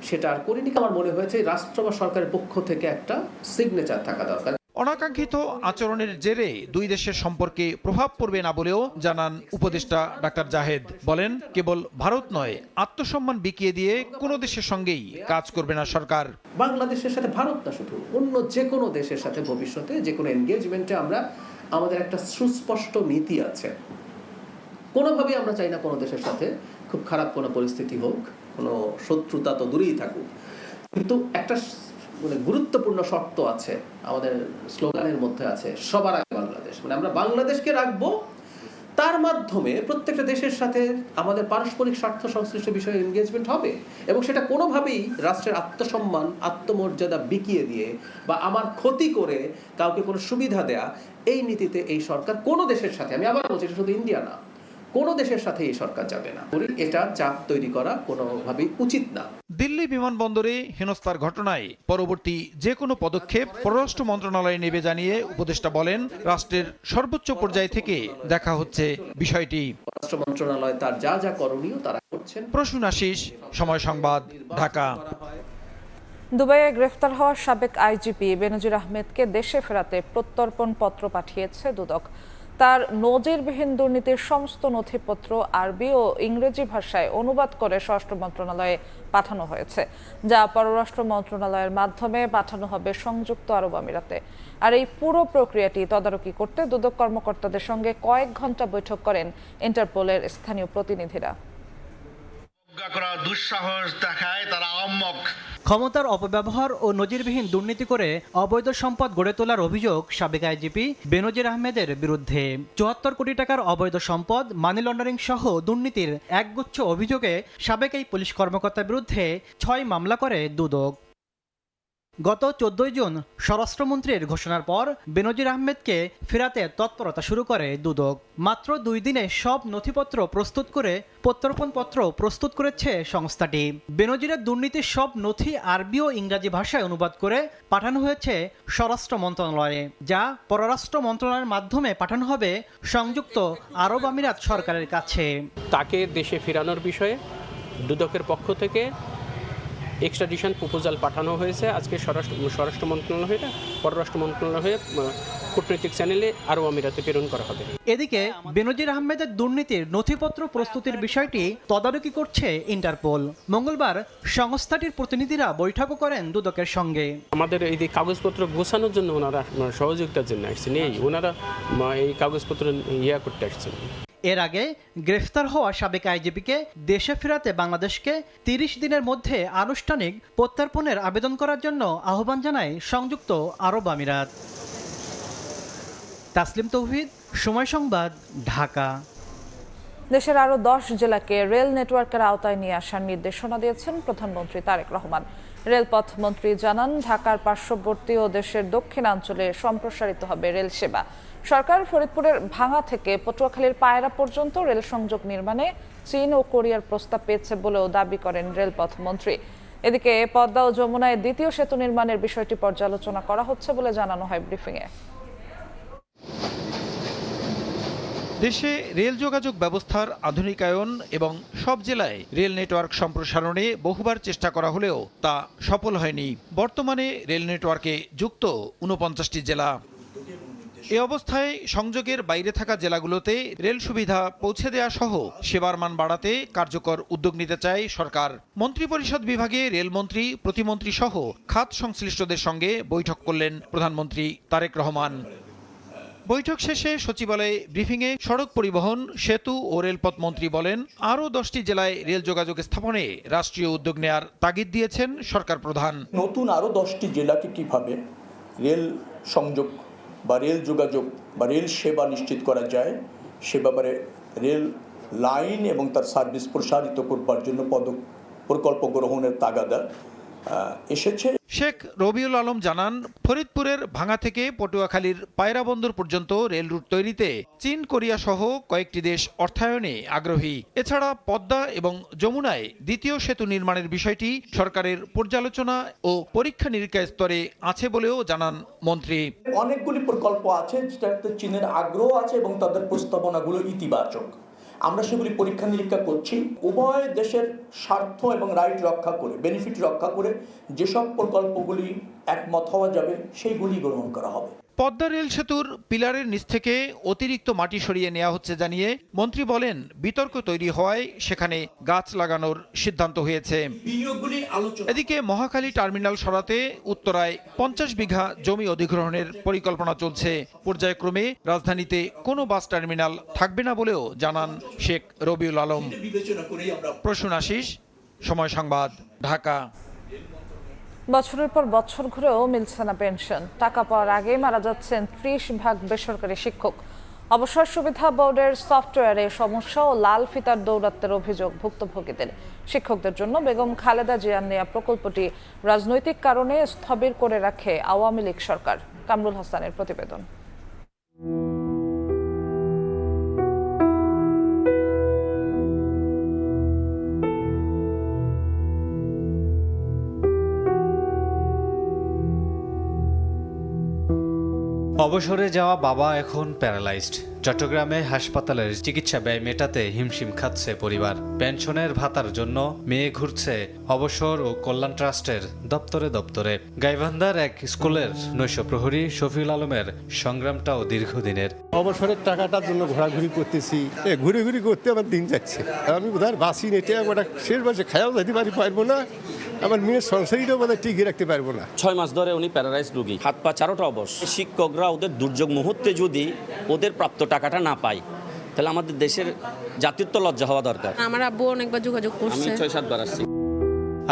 সেটা আর করিনি। আমার মনে হয়েছে রাষ্ট্র বা সরকারের পক্ষ থেকে একটা সিগনেচার থাকা দরকার। অনাকাঙ্ক্ষিত আচরণের জেরে 2 দেশের সম্পর্কে প্রভাব পড়বে না বলেও জানান উপদেষ্টা ডাক্তার জাহেদ। বলেন, কেবল ভারত নয়, আত্মসম্মান বিকিয়ে দিয়ে কোনো দেশের সঙ্গেই কাজ করবে না সরকার। বাংলাদেশের সাথে ভারত না, শুধু অন্য যে কোনো দেশের সাথে ভবিষ্যতে যে কোনো এনগেজমেন্টে আমাদের একটা সুস্পষ্ট নীতি আছে। কোনোভাবেই আমরা চাই না কোনো দেশের সাথে খুব খারাপ কোনো পরিস্থিতি হোক, কোনো শত্রুতা তো দূরেই থাকুক, কিন্তু একটা গুরুত্বপূর্ণ শর্ত আছে, আমাদের স্লোগানের মধ্যে আছে, সবার আগে বাংলাদেশ। আমরা বাংলাদেশকে রাখবো, তার মাধ্যমে প্রত্যেকটা দেশের সাথে আমাদের পারস্পরিক স্বার্থ সংশ্লিষ্ট বিষয়ে এনগেজমেন্ট হবে এবং সেটা কোনোভাবেই রাষ্ট্রের আত্মসম্মান, আত্মমর্যাদা বিকিয়ে দিয়ে বা আমার ক্ষতি করে কাউকে কোনো সুবিধা দেয়া, এই নীতিতে এই সরকার কোনো দেশের সাথে, আমি আবার বলছি, শুধু ইন্ডিয়া না, কোনো দেশের সাথে এই সরকার যাবে না। এটা চাপ তৈরি করা কোনোভাবেই উচিত না। দিল্লি বিমানবন্দরে হেনস্থার ঘটনায় পরবর্তী যে কোনো পদক্ষেপ পররাষ্ট্র মন্ত্রণালয়ে নেবে জানিয়ে উপদেষ্টা বলেন, রাষ্ট্রের সর্বোচ্চ পর্যায় থেকে দেখা হচ্ছে বিষয়টি। পররাষ্ট্র মন্ত্রণালয় তার যা যা করণীয় তারা করছেন। প্রসূন আশিস, সময় সংবাদ, ঢাকা। দুবাইয়ে গ্রেফতার হওয়া সাবেক আইজিপি বেনজির আহমেদকে দেশে ফেরাতে প্রত্যর্পণ পত্র পাঠিয়েছে দুদক। তার নজিরবিহীন দুর্নীতির সমস্ত নথিপত্র আরবি ও ইংরেজি ভাষায় অনুবাদ করে স্বরাষ্ট্র মন্ত্রণালয়ে পাঠানো হয়েছে, যা পররাষ্ট্র মন্ত্রণালয়ের মাধ্যমে পাঠানো হবে সংযুক্ত আরব আমিরাতে। আর এই পুরো প্রক্রিয়াটি তদারকি করতে দুদক কর্মকর্তাদের সঙ্গে কয়েক ঘন্টা বৈঠক করেন ইন্টারপোলের স্থানীয় প্রতিনিধিরা। দুঃসাহস দেখায় তারা আহম্মক। ক্ষমতার অপব্যবহার ও নজিরবিহীন দুর্নীতি করে অবৈধ সম্পদ গড়ে তোলার অভিযোগ সাবেক আইজিপি বেনজির আহমেদের বিরুদ্ধে। ৭৪ কোটি টাকার অবৈধ সম্পদ, মানি লন্ডারিং সহ দুর্নীতির একগুচ্ছ অভিযোগে সাবেক এই পুলিশ কর্মকর্তার বিরুদ্ধে ৬ মামলা করে দুদক। গত 14 জুন স্বরাষ্ট্রমন্ত্রীর ঘোষণার পর বেনজির আহমেদকে ফেরাতে তৎপরতা শুরু করে দুদক। মাত্র 2 দিনে সব নথিপত্র প্রস্তুত করে প্রত্যর্পণপত্র প্রস্তুত করেছে সংস্থাটি। বেনজিরের দুর্নীতির সব নথি আরবি ও ইংরাজি ভাষায় অনুবাদ করে পাঠানো হয়েছে স্বরাষ্ট্র মন্ত্রণালয়ে, যা পররাষ্ট্র মন্ত্রণালয়ের মাধ্যমে পাঠানো হবে সংযুক্ত আরব আমিরাত সরকারের কাছে। তাকে দেশে ফেরানোর বিষয়ে দুদকের পক্ষ থেকে এক্সট্রাডিশন প্রপোজাল পাঠানো হয়েছে। আজকে স্বরাষ্ট্র মন্ত্রণালয় হয়ে পররাষ্ট্র মন্ত্রণালয় হয়ে কূটনৈতিক চ্যানেলে আরব আমিরাতে প্রেরণ করা হবে। এদিকে বেনজির আহমেদের দুর্নীতির নথিপত্র প্রস্তুতির বিষয়টি তদারকি করছে ইন্টারপোল। মঙ্গলবার সংস্থাটির প্রতিনিধিরা বৈঠকও করেন দুদকের সঙ্গে। আমাদের এই যে কাগজপত্র গোছানোর জন্য ওনারা সহযোগিতার জন্য আসছেন, ওনারা এই কাগজপত্র ইয়া করতে আসছেন। এর আগে গ্রেফতার হওয়া সাবেক আইজিপিকে দেশে ফেরাতে বাংলাদেশকে 30 দিনের মধ্যে আনুষ্ঠানিক প্রত্যর্পণের আবেদন করার জন্য আহ্বান জানায় সংযুক্ত আরব আমিরাত। তাসলিম তৌহিদ, সময় সংবাদ, ঢাকা। দেশের আরও 10 জেলাকে রেল নেটওয়ার্কের আওতায় নিয়ে আসার নির্দেশনা দিয়েছেন প্রধানমন্ত্রী তারেক রহমান। রেলপথ মন্ত্রী জানান, ঢাকার পার্শ্ববর্তী ও দেশের দক্ষিণাঞ্চলে সম্প্রসারিত হবে রেল সেবা। সরকার ফরিদপুরের ভাঙা থেকে পটুয়াখালীর পায়রা পর্যন্ত রেল সংযোগ নির্মাণে চীন ও কোরিয়ার প্রস্তাব পেয়েছে বলেও দাবি করেন রেলপথ মন্ত্রী। এদিকে পদ্মা ও যমুনায় দ্বিতীয় সেতু নির্মাণের বিষয়টি পর্যালোচনা করা হচ্ছে বলে জানানো হয় ব্রিফিংয়ে। দেশে রেল যোগাযোগ ব্যবস্থার আধুনিকায়ন এবং সব জেলায় রেল নেটওয়ার্ক সম্প্রসারণে বহুবার চেষ্টা করা হলেও তা সফল হয়নি। বর্তমানে রেল নেটওয়ার্কে যুক্ত 49টি জেলা। এ অবস্থায় সংযোগের বাইরে থাকা জেলাগুলোতে রেল সুবিধা পৌঁছে দেওয়া সহ সেবার মান বাড়াতে কার্যকর উদ্যোগ নিতে চায় সরকার। মন্ত্রিপরিষদ বিভাগে রেলমন্ত্রী, প্রতিমন্ত্রী সহ খাত সংশ্লিষ্টদের সঙ্গে বৈঠক করলেন প্রধানমন্ত্রী তারেক রহমান। বৈঠক শেষে সচিবালয়ে ব্রিফিংয়ে সড়ক পরিবহন, সেতু ও রেলপথ মন্ত্রী বলেন, আরও 10টি জেলায় রেল যোগাযোগ স্থাপনে রাষ্ট্রীয় উদ্যোগ নেয়ার তাগিদ দিয়েছেন সরকার প্রধান। নতুন আরও 10টি জেলাকে কিভাবে রেল সংযোগ বা রেল যোগাযোগ বা রেল সেবা নিশ্চিত করা যায় সে ব্যাপারে রেল লাইন এবং তার সার্ভিস প্রসারিত করবার জন্য প্রকল্প গ্রহণের তাগাদা এসেছে। শেখ রবিউল আলম জানান, ফরিদপুরের ভাঙা থেকে পটুয়াখালীর পায়রা বন্দর পর্যন্ত রেল রুট তৈরিতে চীন, কোরিয়া সহ কয়েকটি দেশ অর্থায়নে আগ্রহী। এছাড়া পদ্মা এবং যমুনায় দ্বিতীয় সেতু নির্মাণের বিষয়টি সরকারের পর্যালোচনা ও পরীক্ষা নিরীক্ষা স্তরে আছে বলেও জানান মন্ত্রী। অনেকগুলি প্রকল্প আছে যেটাতে চীনের আগ্রহ আছে এবং তাদের প্রস্তাবনাগুলো ইতিবাচক। আমরা সেগুলি পরীক্ষা নিরীক্ষা করছি। উভয় দেশের স্বার্থ এবং রাইট রক্ষা করে, বেনিফিট রক্ষা করে যেসব প্রকল্পগুলি একমত হওয়া যাবে সেইগুলি গ্রহণ করা হবে। পদ্মা রেল সেতুর পিলারের নিচ থেকে অতিরিক্ত মাটি সরিয়ে নেওয়া হচ্ছে জানিয়ে মন্ত্রী বলেন, বিতর্ক তৈরি হওয়ায় সেখানে গাছ লাগানোর সিদ্ধান্ত হয়েছে। এদিকে মহাখালী টার্মিনাল সরাতে উত্তরায় 50 বিঘা জমি অধিগ্রহণের পরিকল্পনা চলছে। পর্যায়ক্রমে রাজধানীতে কোনো বাস টার্মিনাল থাকবে না বলেও জানান শেখ রবিউল আলম। প্রসূন আশিস, সময় সংবাদ, ঢাকা। বছরের পর বছর ঘুরেও মিলছে না পেনশন। টাকা পাওয়ার আগে মারা যাচ্ছেন 30% বেসরকারি শিক্ষক। অবসর সুবিধা বোর্ডের সফটওয়্যারে সমস্যা ও লাল ফিতার দৌরাত্মের অভিযোগ ভুক্তভোগীদের। শিক্ষকদের জন্য বেগম খালেদা জিয়ার নেয়া প্রকল্পটি রাজনৈতিক কারণে স্থবির করে রাখে আওয়ামী লীগ সরকার। কামরুল হাসানের প্রতিবেদন। অবসরে যাওয়া বাবা এখন প্যারালাইজড। চট্টগ্রামে হাসপাতালের চিকিৎসা ব্যয় মেটাতে হিমশিম খাচ্ছে পরিবার। পেনশনের ভাতার জন্য মেয়ে ঘুরছে অবসর ও কল্যাণ ট্রাস্টের দপ্তরে দপ্তরে। গাইবান্ধার এক স্কুলের নৈশ প্রহরী শফিউল আলমের সংগ্রামটাও দীর্ঘদিনের। অবসরের টাকাটার জন্য ঘোরাঘুরি করতেছি, ঘুরে ঘুরি করতে আমার দিন যাচ্ছে। আমি বোধহয় বাসি নেটে ওটা শেষ বয়সে খায়াও যেতে পারবো না, আমার মেয়ের সংসারীটাও বোধহয় টিকিয়ে রাখতে পারবো না। 6 মাস ধরে উনি প্যারালাইজ রোগী, হাত পা চারোটা অবশ। শিক্ষকরা ওদের দুর্যোগ মুহূর্তে যদি ওদের প্রাপ্ত টাকাটা না পায়, তাহলে আমাদের দেশের জাতীয়ত্ব লজ্জা হওয়া দরকার। আমার আব্বু অনেকবার যোগাযোগ করছে, আমি 6-7 বার আসছি।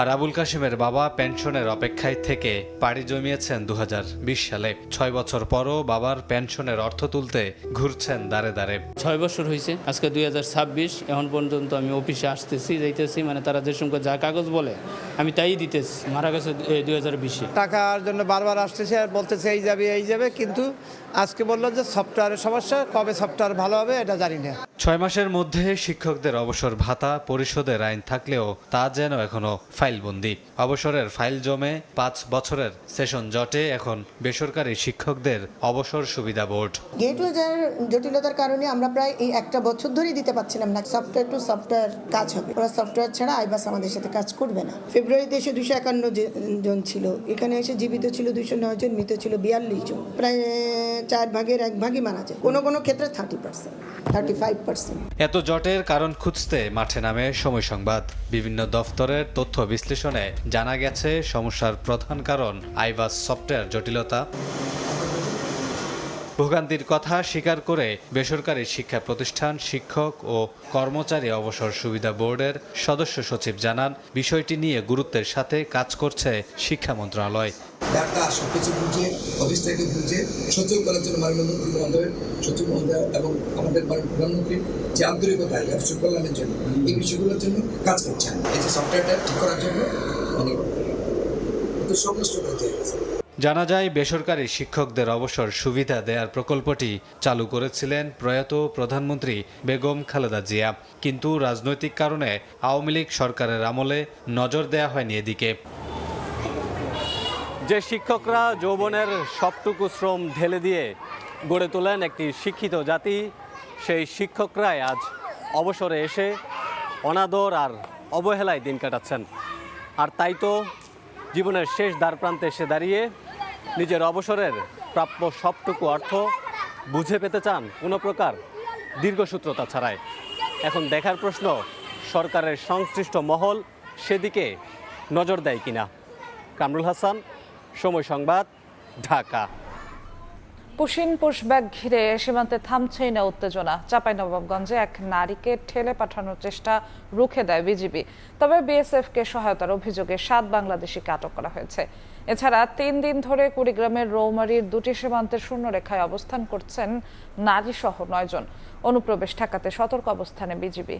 আর আবুল কাশিমের বাবা পেনশনের অপেক্ষায় থেকে পাড়ি জমিয়েছেন 2020 সালে। 6 বছর পরও বাবার পেনশনের অর্থ তুলতে ঘুরছেন দাঁড়ে দাঁড়ে। 6 বছর হয়েছে, আজকে 2026, এখন পর্যন্ত আমি অফিসে আসতেছি যাইতেছি, মানে তারা যে সঙ্গে যা কাগজ বলে আমি তাই দিতেছি। মারা গেছে 2020-এ। টাকার জন্য বারবার আসতেছে আর বলতেছে এই যাবে, কিন্তু আজকে বললো যে সফটওয়্যারের সমস্যা, কবে সফটওয়্যার ভালো হবে এটা জানি না। 6 মাসের মধ্যে শিক্ষকদের অবসর ভাতা পরিশোধের আইন থাকলেও তা যেন এখনো ফাইলবন্দি। অবসরের ফাইল জমে 5 বছরের সেশন জটে এখন বেসরকারি শিক্ষকদের অবসর সুবিধা বোর্ড। গেটওয়ের জটিলতার কারণে আমরা প্রায় এই একটা বছর ধরেই দিতে পারছিলাম না। সফটওয়্যার টু সফটওয়্যার কাজ হবে, ওরা সফটওয়্যার ছাড়া আইবাস আমাদের সাথে কাজ করবে না। ফেব্রুয়ারিতে এসে 251 জন ছিল, এখানে এসে জীবিত ছিল 209 জন, মৃত ছিল 42 জন। প্রায় 4 ভাগের 1 ভাগই মারা যায়, কোনো ক্ষেত্রে 30%, 35%। এত জটের কারণ খুঁজতে মাঠে নামে সময় সংবাদ। বিভিন্ন দফতরের তথ্য বিশ্লেষণে জানা গেছে সমস্যার প্রধান কারণ আইবাস সফটওয়্যার জটিলতা। ভোগান্তির কথা স্বীকার করে বেসরকারি শিক্ষা প্রতিষ্ঠান শিক্ষক ও কর্মচারী অবসর সুবিধা বোর্ডের সদস্য সচিব জানান, বিষয়টি নিয়ে গুরুত্বের সাথে কাজ করছে শিক্ষা মন্ত্রণালয়। ডাটা সবকিছু বুঝে, অফিস থেকে বুঝে সচল করার জন্য মাননীয় মন্ত্রী সচিব মহোদয় এবং আমাদের প্রধানমন্ত্রীর যে আন্তরিকতা অফিসের কল্যাণের জন্য এই বিষয়গুলোর জন্য কাজ করছেন। এই যে সফটওয়্যারটা ঠিক করার জন্য অনেক সমস্ত হয়ে গেছে। জানা যায়, বেসরকারি শিক্ষকদের অবসর সুবিধা দেওয়ার প্রকল্পটি চালু করেছিলেন প্রয়াত প্রধানমন্ত্রী বেগম খালেদা জিয়া, কিন্তু রাজনৈতিক কারণে আওয়ামী লীগ সরকারের আমলে নজর দেওয়া হয়নি এদিকে। যে শিক্ষকরা যৌবনের সবটুকু শ্রম ঢেলে দিয়ে গড়ে তোলেন একটি শিক্ষিত জাতি, সেই শিক্ষকরাই আজ অবসরে এসে অনাদর আর অবহেলায় দিন কাটাচ্ছেন। আর তাই তো জীবনের শেষ দ্বারপ্রান্তে এসে দাঁড়িয়ে নিজের অবসরের প্রাপ্য সবটুকু অর্থ বুঝে পেতে চান কোনো প্রকার দীর্ঘসূত্রতা ছাড়াই। এখন দেখার প্রশ্ন, সরকারের সংশ্লিষ্ট মহল সেদিকে নজর দেয় কিনা। কামরুল হাসান, সময় সংবাদ, ঢাকা। পুশিন পুশব্যাক ঘিরে সীমান্তে থামছেই না উত্তেজনা। চাঁপাইনবাবগঞ্জে এক নারীকে ঠেলে পাঠানোর চেষ্টা রুখে দেয় বিজিবি, তবে বিএসএফকে সহায়তার অভিযোগে 7 বাংলাদেশিকে আটক করা হয়েছে। এছাড়া 3 দিন ধরে কুড়িগ্রামের রৌমারীর 2টি সীমান্তের শূন্যরেখায় অবস্থান করছেন নারী সহ 9 জন। অনুপ্রবেশ ঠেকাতে সতর্ক অবস্থানে বিজিবি।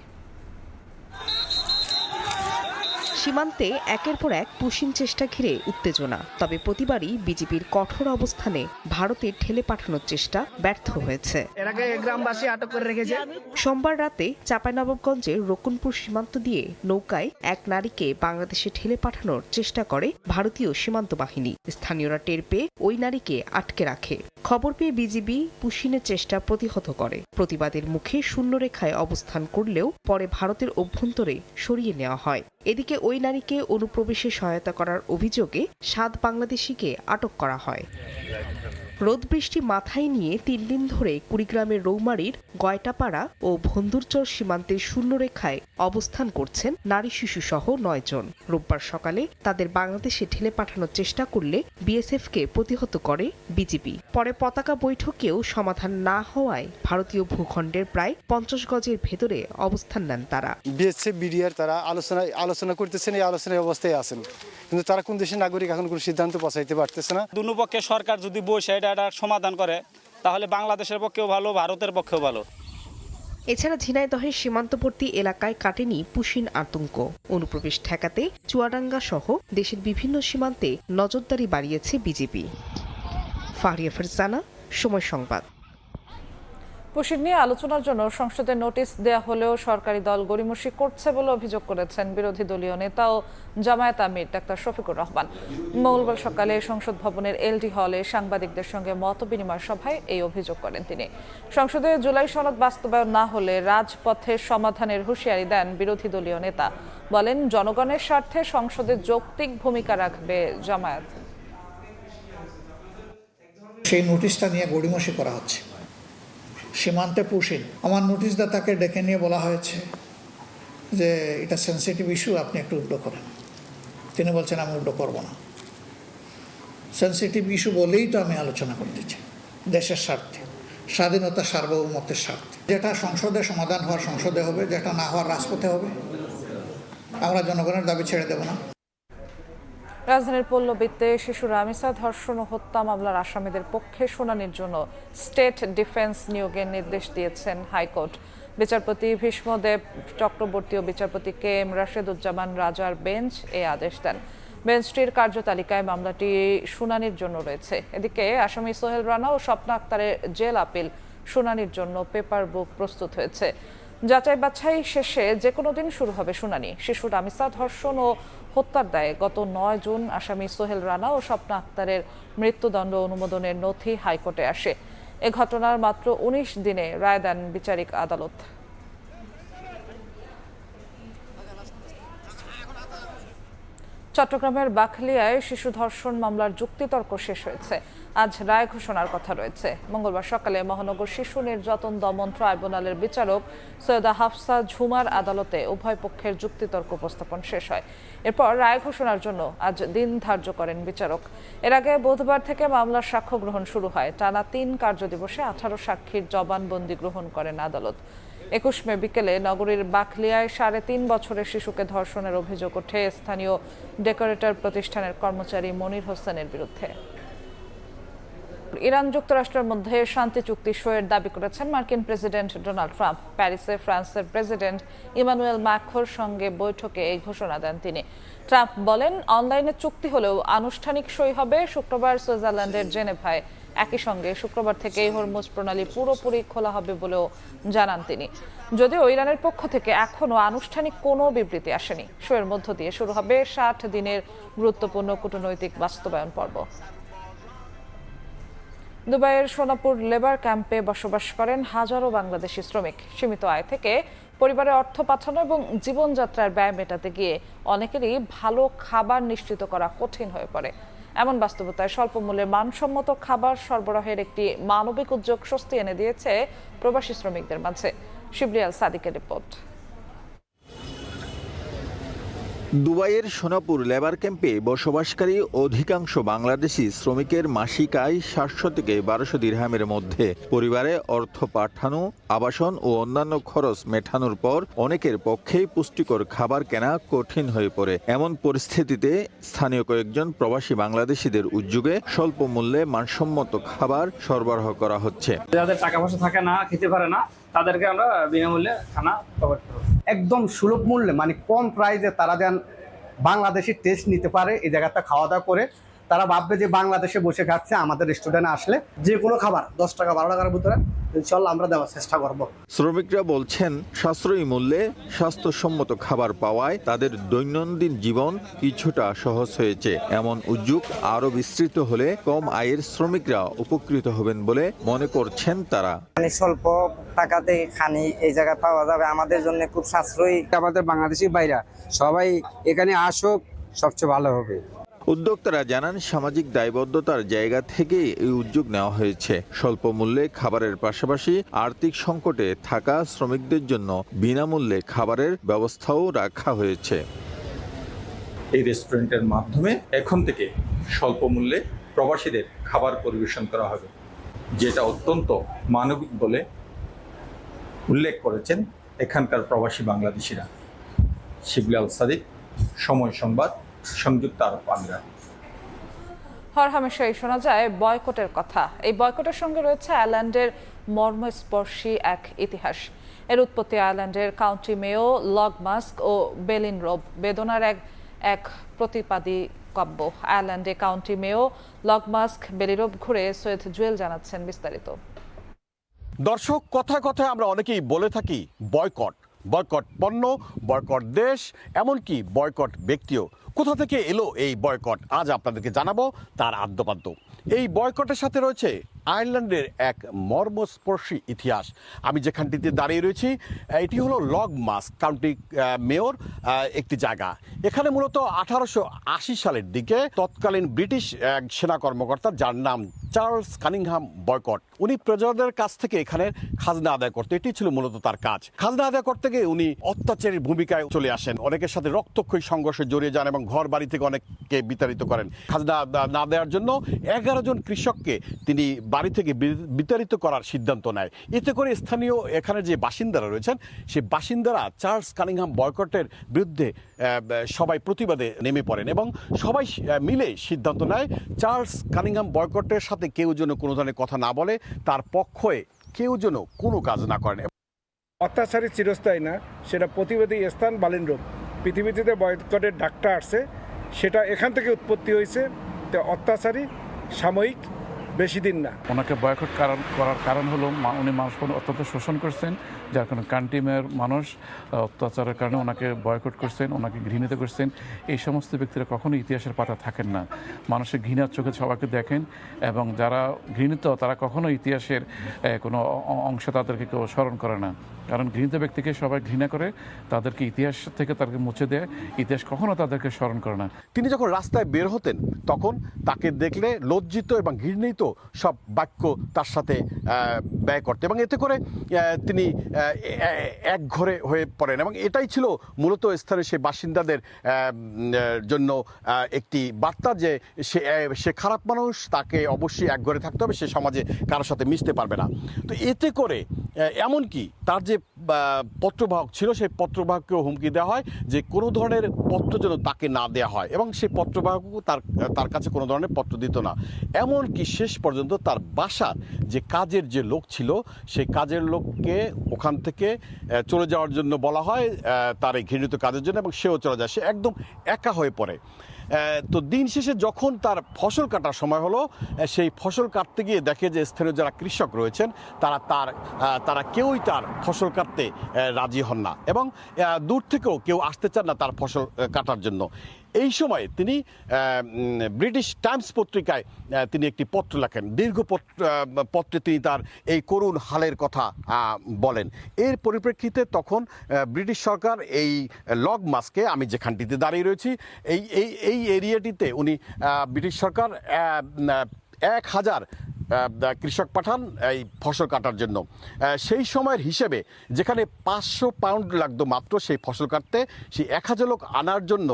সীমান্তে একের পর এক পুশিন চেষ্টা ঘিরে উত্তেজনা, তবে প্রতিবারই বিজেপির কঠোর অবস্থানে ভারতে ঠেলে পাঠানোর চেষ্টা ব্যর্থ হয়েছে। এর আগে গ্রামবাসী আটক করে রেখেছে। সোমবার রাতে চাঁপাইনবাবগঞ্জের রকুনপুর সীমান্ত দিয়ে নৌকায় এক নারীকে বাংলাদেশে ঠেলে পাঠানোর চেষ্টা করে ভারতীয় সীমান্ত বাহিনী। স্থানীয়রা টের পেয়ে ওই নারীকে আটকে রাখে। খবর পেয়ে বিজিবি পুশিনের চেষ্টা প্রতিহত করে। প্রতিবাদের মুখে শূন্যরেখায় অবস্থান করলেও পরে ভারতের অভ্যন্তরে সরিয়ে নেওয়া হয়। এদিকে ওই নারীকে অনুপ্রবেশে সহায়তা করার অভিযোগে 7 বাংলাদেশিকে আটক করা হয়। রোদ বৃষ্টি মাথায় নিয়ে 3 দিন ধরে কুড়িগ্রামের রৌমারীর গয়টাপাড়া ও ভন্দুরচর সীমান্তের শূন্যরেখায় অবস্থান করছেন নারী শিশু সহ 9 জন। রোববার সকালে তাদের বাংলাদেশে ঠেলে পাঠানোর চেষ্টা করলে বিএসএফকে প্রতিহত করে বিজিবি। পরে পতাকা বৈঠকেও সমাধান না হওয়ায় ভারতীয় ভূখণ্ডের প্রায় 50 গজের ভেতরে অবস্থান নেন তারা। বিএসএফ বিডিআর তারা আলোচনা করতেছেন, এই আলোচনার অবস্থায় আছেন, কিন্তু তারা কোন দেশের নাগরিক এখন কোনো সিদ্ধান্ত পৌঁছাইতে পারতেছে না। দুই পক্ষে সরকার যদি বসে এটা সমাধান করে তাহলে বাংলাদেশের পক্ষেও ভালো, ভারতের পক্ষেও ভালো। এছাড়া ঝিনাইদহের সীমান্তবর্তী এলাকায় কাটেনি পুশিন আতঙ্ক। অনুপ্রবেশ ঠেকাতে চুয়াডাঙ্গা সহ দেশের বিভিন্ন সীমান্তে নজরদারি বাড়িয়েছে বিজেপি। ফারিয়া ফারজানা, সময় সংবাদ। পুশিন নিয়ে আলোচনার জন্য সংসদে নোটিশ দেয়া হলেও সরকারি দল গড়িমসি করছে বলে অভিযোগ করেছেন বিরোধী দলীয় নেতা ও জামায়াত আমির ডাক্তার শফিকুর রহমান। মঙ্গলবার সকালে সংসদ ভবনের এলডি হলে সাংবাদিকদের সঙ্গে মতবিনিময় সভায় এই অভিযোগ করেন তিনি। সংসদে জুলাই সনদ বাস্তবায়ন না হলে রাজপথে সমাধানের হুঁশিয়ারি দেন বিরোধী দলীয় নেতা। বলেন, জনগণের স্বার্থে সংসদে যৌক্তিক ভূমিকা রাখবে জামায়াত। সেই নোটিশটা নিয়ে গড়িমসি করা হচ্ছে। সীমান্তে পুশিন, আমার নোটিশদাতাকে ডেকে নিয়ে বলা হয়েছে যে এটা সেন্সিটিভ ইস্যু, আপনি একটু উল্টো করেন। তিনি বলছেন আমি উল্টো করব না। সেন্সিটিভ ইস্যু বলেই তো আমি আলোচনা করতেছি, দেশের স্বার্থে, স্বাধীনতা সার্বভৌমত্বের স্বার্থে। যেটা সংসদে সমাধান হওয়ার সংসদে হবে, যেটা না হওয়ার রাজপথে হবে। আমরা জনগণের দাবি ছেড়ে দেব না। রাজধানীর পল্লবীতে শিশু রামিসা ধর্ষণ ও হত্যা মামলার আসামিদের পক্ষে শুনানির জন্য স্টেট ডিফেন্স নিয়োগের নির্দেশ দিয়েছেন হাইকোর্ট। বিচারপতি ভীষ্মদেব চক্রবর্তী ও বিচারপতি কে এম রাশেদুজ্জামান রাজার বেঞ্চ এই আদেশ দেন। বেঞ্চটির কার্যতালিকায় মামলাটি শুনানির জন্য রয়েছে। এদিকে আসামি সোহেল রানা ও স্বপ্না আক্তারের জেল আপিল শুনানির জন্য পেপার বুক প্রস্তুত হয়েছে। যাচাই বাছাই শেষে যে কোনো দিন শুরু হবে শুনানি। শিশু রামিসা ধর্ষণ ও হত্যার দায়ে গত 9 জুন আসামি সোহেল রানা ও স্বপ্না আক্তারের মৃত্যুদণ্ড অনুমোদনের নথি হাইকোর্টে আসে। এ ঘটনার মাত্র 19 দিনে রায় দেন বিচারিক আদালত। চট্টগ্রামের বাকলিয়ায় শিশু ধর্ষণ মামলার যুক্তিতর্ক শেষ হয়েছে। আজ রায় ঘোষণার কথা রয়েছে। মঙ্গলবার সকালে মহানগর শিশু নির্যাতন দমন ট্রাইব্যুনালের বিচারক সৈয়দা হাফসা ঝুমার আদালতে উভয় পক্ষের যুক্তিতর্ক উপস্থাপন শেষ হয়। এরপর রায় ঘোষণার জন্য আজ দিন ধার্য করেন বিচারক। এর আগে বুধবার থেকে মামলার সাক্ষ্য গ্রহণ শুরু হয়। টানা 3 কার্যদিবসে 18 সাক্ষীর জবানবন্দি গ্রহণ করেন আদালত। 21 মে বিকেলে নগরীর বাকলিয়ায় 3.5 বছরের শিশুকে ধর্ষণের অভিযোগ ওঠে স্থানীয় ডেকোরেটর প্রতিষ্ঠানের কর্মচারী মনির হোসেনের বিরুদ্ধে। ইরান যুক্তরাষ্ট্রের মধ্যে শান্তি চুক্তি সইয়ের দাবি করেছেন মার্কিন প্রেসিডেন্ট ডোনাল্ড ট্রাম্প। প্যারিসে ফ্রান্সের প্রেসিডেন্ট ইমানুয়েল ম্যাক্রোর সঙ্গে বৈঠকে এই ঘোষণা দেন তিনি। ট্রাম্প বলেন, অনলাইনে চুক্তি হলেও আনুষ্ঠানিক সই হবে। শুক্রবার সুইজারল্যান্ডের জেনেভায় একই সঙ্গে শুক্রবার থেকেই হরমুজ প্রণালী পুরোপুরি খোলা হবে বলেও জানান তিনি। যদিও ইরানের পক্ষ থেকে এখনও আনুষ্ঠানিক কোনো বিবৃতি আসেনি। সইয়ের মধ্য দিয়ে শুরু হবে 60 দিনের গুরুত্বপূর্ণ কূটনৈতিক বাস্তবায়ন পর্ব। দুবাইয়ের সোনাপুর লেবার ক্যাম্পে বসবাস করেন হাজারো বাংলাদেশি শ্রমিক। সীমিত আয় থেকে পরিবারে অর্থ পাঠানো এবং জীবনযাত্রার ব্যয় মেটাতে গিয়ে অনেকেরই ভালো খাবার নিশ্চিত করা কঠিন হয়ে পড়ে। এমন বাস্তবতায় স্বল্প মূল্যে মানসম্মত খাবার সরবরাহের একটি মানবিক উদ্যোগ স্বস্তি এনে দিয়েছে প্রবাসী শ্রমিকদের মাঝে। শিবরিয়াল সাদিকের রিপোর্ট। দুবাইয়ের সোনাপুর লেবার ক্যাম্পে বসবাসকারী অধিকাংশ বাংলাদেশি শ্রমিকের মাসিক আয় 700 থেকে 1200 দিরহামের মধ্যে। পরিবারে অর্থ পাঠানো, আবাসন ও অন্যান্য খরচ মেটানোর পর অনেকের পক্ষেই পুষ্টিকর খাবার কেনা কঠিন হয়ে পড়ে। এমন পরিস্থিতিতে স্থানীয় কয়েকজন প্রবাসী বাংলাদেশিদের উদ্যোগে স্বল্প মূল্যে মানসম্মত খাবার সরবরাহ করা হচ্ছে। যাদের টাকা পয়সা থাকে না, খেতে পারে না, তাদেরকে আমরা বিনামূল্যে খানা প্রোভাইড করব। একদম সুলভ মূল্যে, মানে কম প্রাইসে তারা যেন বাংলাদেশি টেস্ট নিতে পারে। এই জায়গাটা খাওয়া দাওয়া করে তারা ভাববে যে বাংলাদেশে বসে খাচ্ছে। আমাদের রেস্টুরেন্টে আসলে যে কোনো খাবার 10 টাকা 12 টাকার ভিতরে ইনশাল্লাহ আমরা দেওয়ার চেষ্টা করব। শ্রমিকরা বলছেন, সাশ্রয়ী মূল্যে স্বাস্থ্যসম্মত খাবার পাওয়ায় তাদের দৈনন্দিন জীবন কিছুটা সহজ হয়েছে। এমন উদ্যোগ আরো বিস্তৃত হলে কম আয়ের শ্রমিকরা উপকৃত হবেন বলে মনে করছেন তারা। মানে স্বল্প টাকাতে খানি এই জায়গায় পাওয়া যাবে, আমাদের জন্য খুব সাশ্রয়ী। আমাদের বাংলাদেশি ভাইরা সবাই এখানে আসুক, সবচেয়ে ভালো হবে। উদ্যোক্তারা জানান, সামাজিক দায়বদ্ধতার জায়গা থেকে এই উদ্যোগ নেওয়া হয়েছে। স্বল্প মূল্যে খাবারের পাশাপাশি আর্থিক সংকটে থাকা শ্রমিকদের জন্য বিনামূল্যে খাবারের ব্যবস্থাও রাখা হয়েছে। এই রেস্টুরেন্টের মাধ্যমে এখন থেকে স্বল্প মূল্যে প্রবাসীদের খাবার পরিবেশন করা হবে, যেটা অত্যন্ত মানবিক বলে উল্লেখ করেছেন এখানকার প্রবাসী বাংলাদেশিরা। শিবরিয়াল সাদিক, সময় সংবাদ, সংযুক্ত আরব আমিরাত। হরহামেশাই শোনা যায় বয়কটের কথা। এই বয়কটের সঙ্গে রয়েছে আয়ারল্যান্ডের মর্মস্পর্শী এক ইতিহাস। এর উৎপত্তি আয়ারল্যান্ডের কাউন্টি মেয়ো লগ মাস্ক ও বেলিন রোব বেদনার এক প্রতিপাদী কাব্য। আয়ারল্যান্ডে কাউন্টি মেয়ো লগ মাস্ক বেলিরোব ঘুরে সৈয়দ জুয়েল জানাচ্ছেন বিস্তারিত। দর্শক, কথায় কথায় আমরা অনেকেই বলে থাকি বয়কট, বয়কট পণ্য, বয়কট দেশ, এমনকি বয়কট ব্যক্তিও। কোথা থেকে এলো এই বয়কট আজ আপনাদেরকে জানাবো তার আদ্যপাদ্য। এই বয়কটের সাথে রয়েছে আয়ারল্যান্ডের এক মর্মস্পর্শী ইতিহাস। আমি যেখানটিতে দাঁড়িয়ে রয়েছি এটি হলো লগ মাস্ক কাউন্টি মেয়র একটি জায়গা। এখানে মূলত 1880 সালের দিকে তৎকালীন ব্রিটিশ এক সেনা কর্মকর্তা যার নাম চার্লস কানিংহাম বয়কট, উনি প্রজাদের কাছ থেকে এখানে খাজনা আদায় করতে, এটি ছিল মূলত তার কাজ। খাজনা আদায় করতে গিয়ে উনি অত্যাচারী ভূমিকায় চলে আসেন, অনেকের সাথে রক্তক্ষয়ী সংঘর্ষে জড়িয়ে যান এবং ঘর বাড়ি থেকে অনেককে বিতাড়িত করেন। খাজনা না দেওয়ার জন্য 11 জন কৃষককে তিনি বাড়ি থেকে বিতাড়িত করার সিদ্ধান্ত নেয়। এতে করে স্থানীয় এখানে যে বাসিন্দারা রয়েছেন সেই বাসিন্দারা চার্লস কানিংহাম বয়কটের বিরুদ্ধে সবাই প্রতিবাদে নেমে পড়েন এবং সবাই মিলে সিদ্ধান্ত নেয় চার্লস কানিংহাম বয়কটের সাথে কেউ যেন কোনো ধরনের কথা না বলে, তার পক্ষে কেউ যেন কোনো কাজ না করেন। অত্যাচারী চিরস্থায়ী না, সেটা প্রতিবাদী স্থান বালিন্দ্রম। পৃথিবীতে বয়কটের ডাকটা আসছে, সেটা এখান থেকে উৎপত্তি হয়েছে। তো অত্যাচারী সাময়িক, বেশি দিন না। ওনাকে বয়কট করার কারণ হলো উনি মানুষকে অত্যন্ত শোষণ করছেন, যার কারণে কান্ট্রি মেয়র মানুষ অত্যাচারের কারণে ওনাকে বয়কট করছেন, ওনাকে ঘৃণিত করছেন। এই সমস্ত ব্যক্তিরা কখনো ইতিহাসের পাতা থাকেন না, মানুষের ঘৃণার চোখে সবাইকে দেখেন এবং যারা ঘৃণিত তারা কখনো ইতিহাসের কোনো অংশ তাদেরকে কেউ স্মরণ করে না, কারণ ঘৃণিত ব্যক্তিকে সবাই ঘৃণা করে, তাদেরকে ইতিহাস থেকে তাদেরকে মুছে দেয়, ইতিহাস কখনো তাদেরকে স্মরণ করে না। তিনি যখন রাস্তায় বের হতেন তখন তাকে দেখলে লজ্জিত এবং ঘৃণিত সব বাক্য তার সাথে ব্যয় করতে এবং এতে করে তিনি এক ঘরে হয়ে পড়েন এবং এটাই ছিল মূলত স্থানীয় সেই বাসিন্দাদের জন্য একটি বার্তা যে সে খারাপ মানুষ, তাকে অবশ্যই এক ঘরে থাকতে হবে, সে সমাজে কারোর সাথে মিশতে পারবে না। তো এতে করে এমনকি তার যে পত্রবাহক ছিল সেই পত্রবাহককেও হুমকি দেওয়া হয় যে কোনো ধরনের পত্র যেন তাকে না দেওয়া হয় এবং সেই পত্রবাহকও তার কাছে কোনো ধরনের পত্র দিত না। এমনকি শেষ পর্যন্ত তার বাসার যে কাজের যে লোক ছিল সেই কাজের লোককে ওখান থেকে চলে যাওয়ার জন্য বলা হয় তার এই ঘৃণিত কাজের জন্য এবং সেও চলে যায়, সে একদম একা হয়ে পড়ে। তো দিন শেষে যখন তার ফসল কাটার সময় হলো, সেই ফসল কাটতে গিয়ে দেখে যে স্থানীয় যারা কৃষক রয়েছেন তারা কেউই তার ফসল কাটতে রাজি হন না এবং দূর থেকেও কেউ আসতে চান না তার ফসল কাটার জন্য। এই সময় তিনি ব্রিটিশ টাইমস পত্রিকায় তিনি একটি পত্র লেখেন, দীর্ঘ পত্রে তিনি তার এই করুণ হালের কথা বলেন। এর পরিপ্রেক্ষিতে তখন ব্রিটিশ সরকার এই লগ মাস্কে, আমি যেখানটিতে দাঁড়িয়ে রয়েছি এই এরিয়াটিতে উনি ব্রিটিশ সরকার 1000 কৃষক পাঠান এই ফসল কাটার জন্য। সেই সময়ের হিসেবে যেখানে 500 পাউন্ড লাগতো মাত্র সেই ফসল কাটতে, সেই 1000 লোক আনার জন্য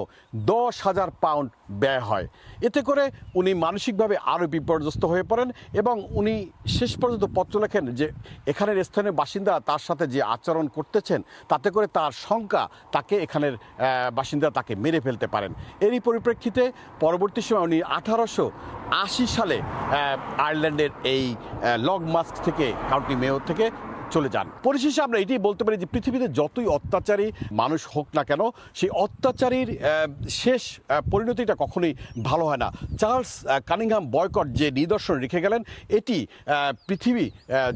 10,000 পাউন্ড ব্যয় হয়। এতে করে উনি মানসিকভাবে আরও বিপর্যস্ত হয়ে পড়েন এবং উনি শেষ পর্যন্ত পত্র লেখেন যে এখানের স্থানীয় বাসিন্দারা তার সাথে যে আচরণ করতেছেন তাতে করে তার শঙ্কা তাকে এখানের বাসিন্দারা তাকে মেরে ফেলতে পারেন। এরই পরিপ্রেক্ষিতে পরবর্তী সময় উনি 1880 সালে আয়ারল্যান্ডের এই লগ মাস্ক থেকে কাউন্টি মেয়র থেকে চলে যান। পরিশেষে আমরা এটাই বলতে পারি যে পৃথিবীতে যতই অত্যাচারী মানুষ হোক না কেন, সেই অত্যাচারীর শেষ পরিণতিটা কখনোই ভালো হয় না। চার্লস কানিংহাম বয়কট যে নিদর্শন রেখে গেলেন, এটি পৃথিবী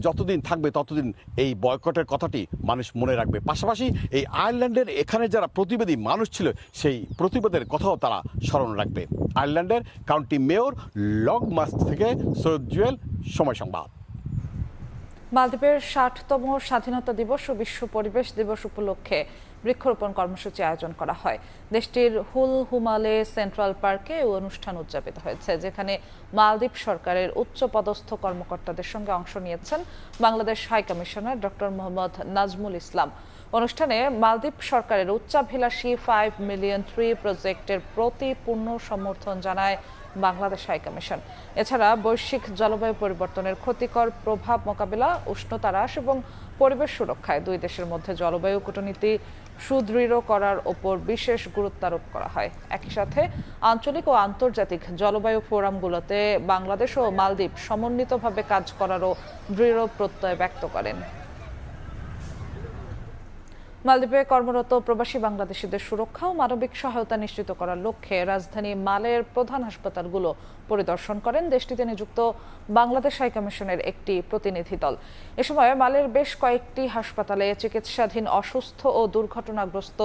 যতদিন থাকবে ততদিন এই বয়কটের কথাটি মানুষ মনে রাখবে। পাশাপাশি এই আয়ারল্যান্ডের এখানে যারা প্রতিবাদী মানুষ ছিল সেই প্রতিবাদের কথাও তারা স্মরণ রাখবে। আয়ারল্যান্ডের কাউন্টি মেয়র লগ মাস্ক থেকে সৈয়দ জুয়েল, সময় সংবাদ। মালদ্বীপের 60তম স্বাধীনতা দিবস ও বিশ্ব পরিবেশ দিবস উপলক্ষে বৃক্ষরোপণ কর্মসূচি আয়োজন করা হয়। দেশটির হুল হুমালে সেন্ট্রাল পার্কে এই অনুষ্ঠান উদযাপিত হয়েছে, যেখানে মালদ্বীপ সরকারের উচ্চপদস্থ কর্মকর্তাদের সঙ্গে অংশ নিয়েছেন Bangladesh high commissioner doctor Mohammad Nazmul Islam. অনুষ্ঠানে মালদ্বীপ সরকারের উচ্চাভিলাষী 5 মিলিয়ন ট্রি প্রজেক্টের প্রতি পূর্ণ সমর্থন জানায় বাংলাদেশ হাই কমিশন। এছাড়া বৈশ্বিক জলবায়ু পরিবর্তনের ক্ষতিকর প্রভাব মোকাবিলা, উষ্ণতা হ্রাস এবং পরিবেশ সুরক্ষায় দুই দেশের মধ্যে জলবায়ু কূটনীতি সুদৃঢ় করার ওপর বিশেষ গুরুত্ব আরোপ করা হয়। একই সাথে আঞ্চলিক ও আন্তর্জাতিক জলবায়ু ফোরামগুলোতে বাংলাদেশ ও মালদ্বীপ সমন্বিতভাবে কাজ করারও দৃঢ় প্রত্যয় ব্যক্ত করেন। মালদ্বীপে কর্মরত প্রবাসী বাংলাদেশিদের সুরক্ষা ও মানবিক সহায়তা নিশ্চিত করার লক্ষ্যে রাজধানী মালের প্রধান হাসপাতালগুলো পরিদর্শন করেন দেশটিতে নিযুক্ত বাংলাদেশ হাই কমিশনের একটি প্রতিনিধি দল। এ সময় মালের বেশ কয়েকটি হাসপাতালে চিকিৎসাধীন অসুস্থ ও দুর্ঘটনাগ্রস্ত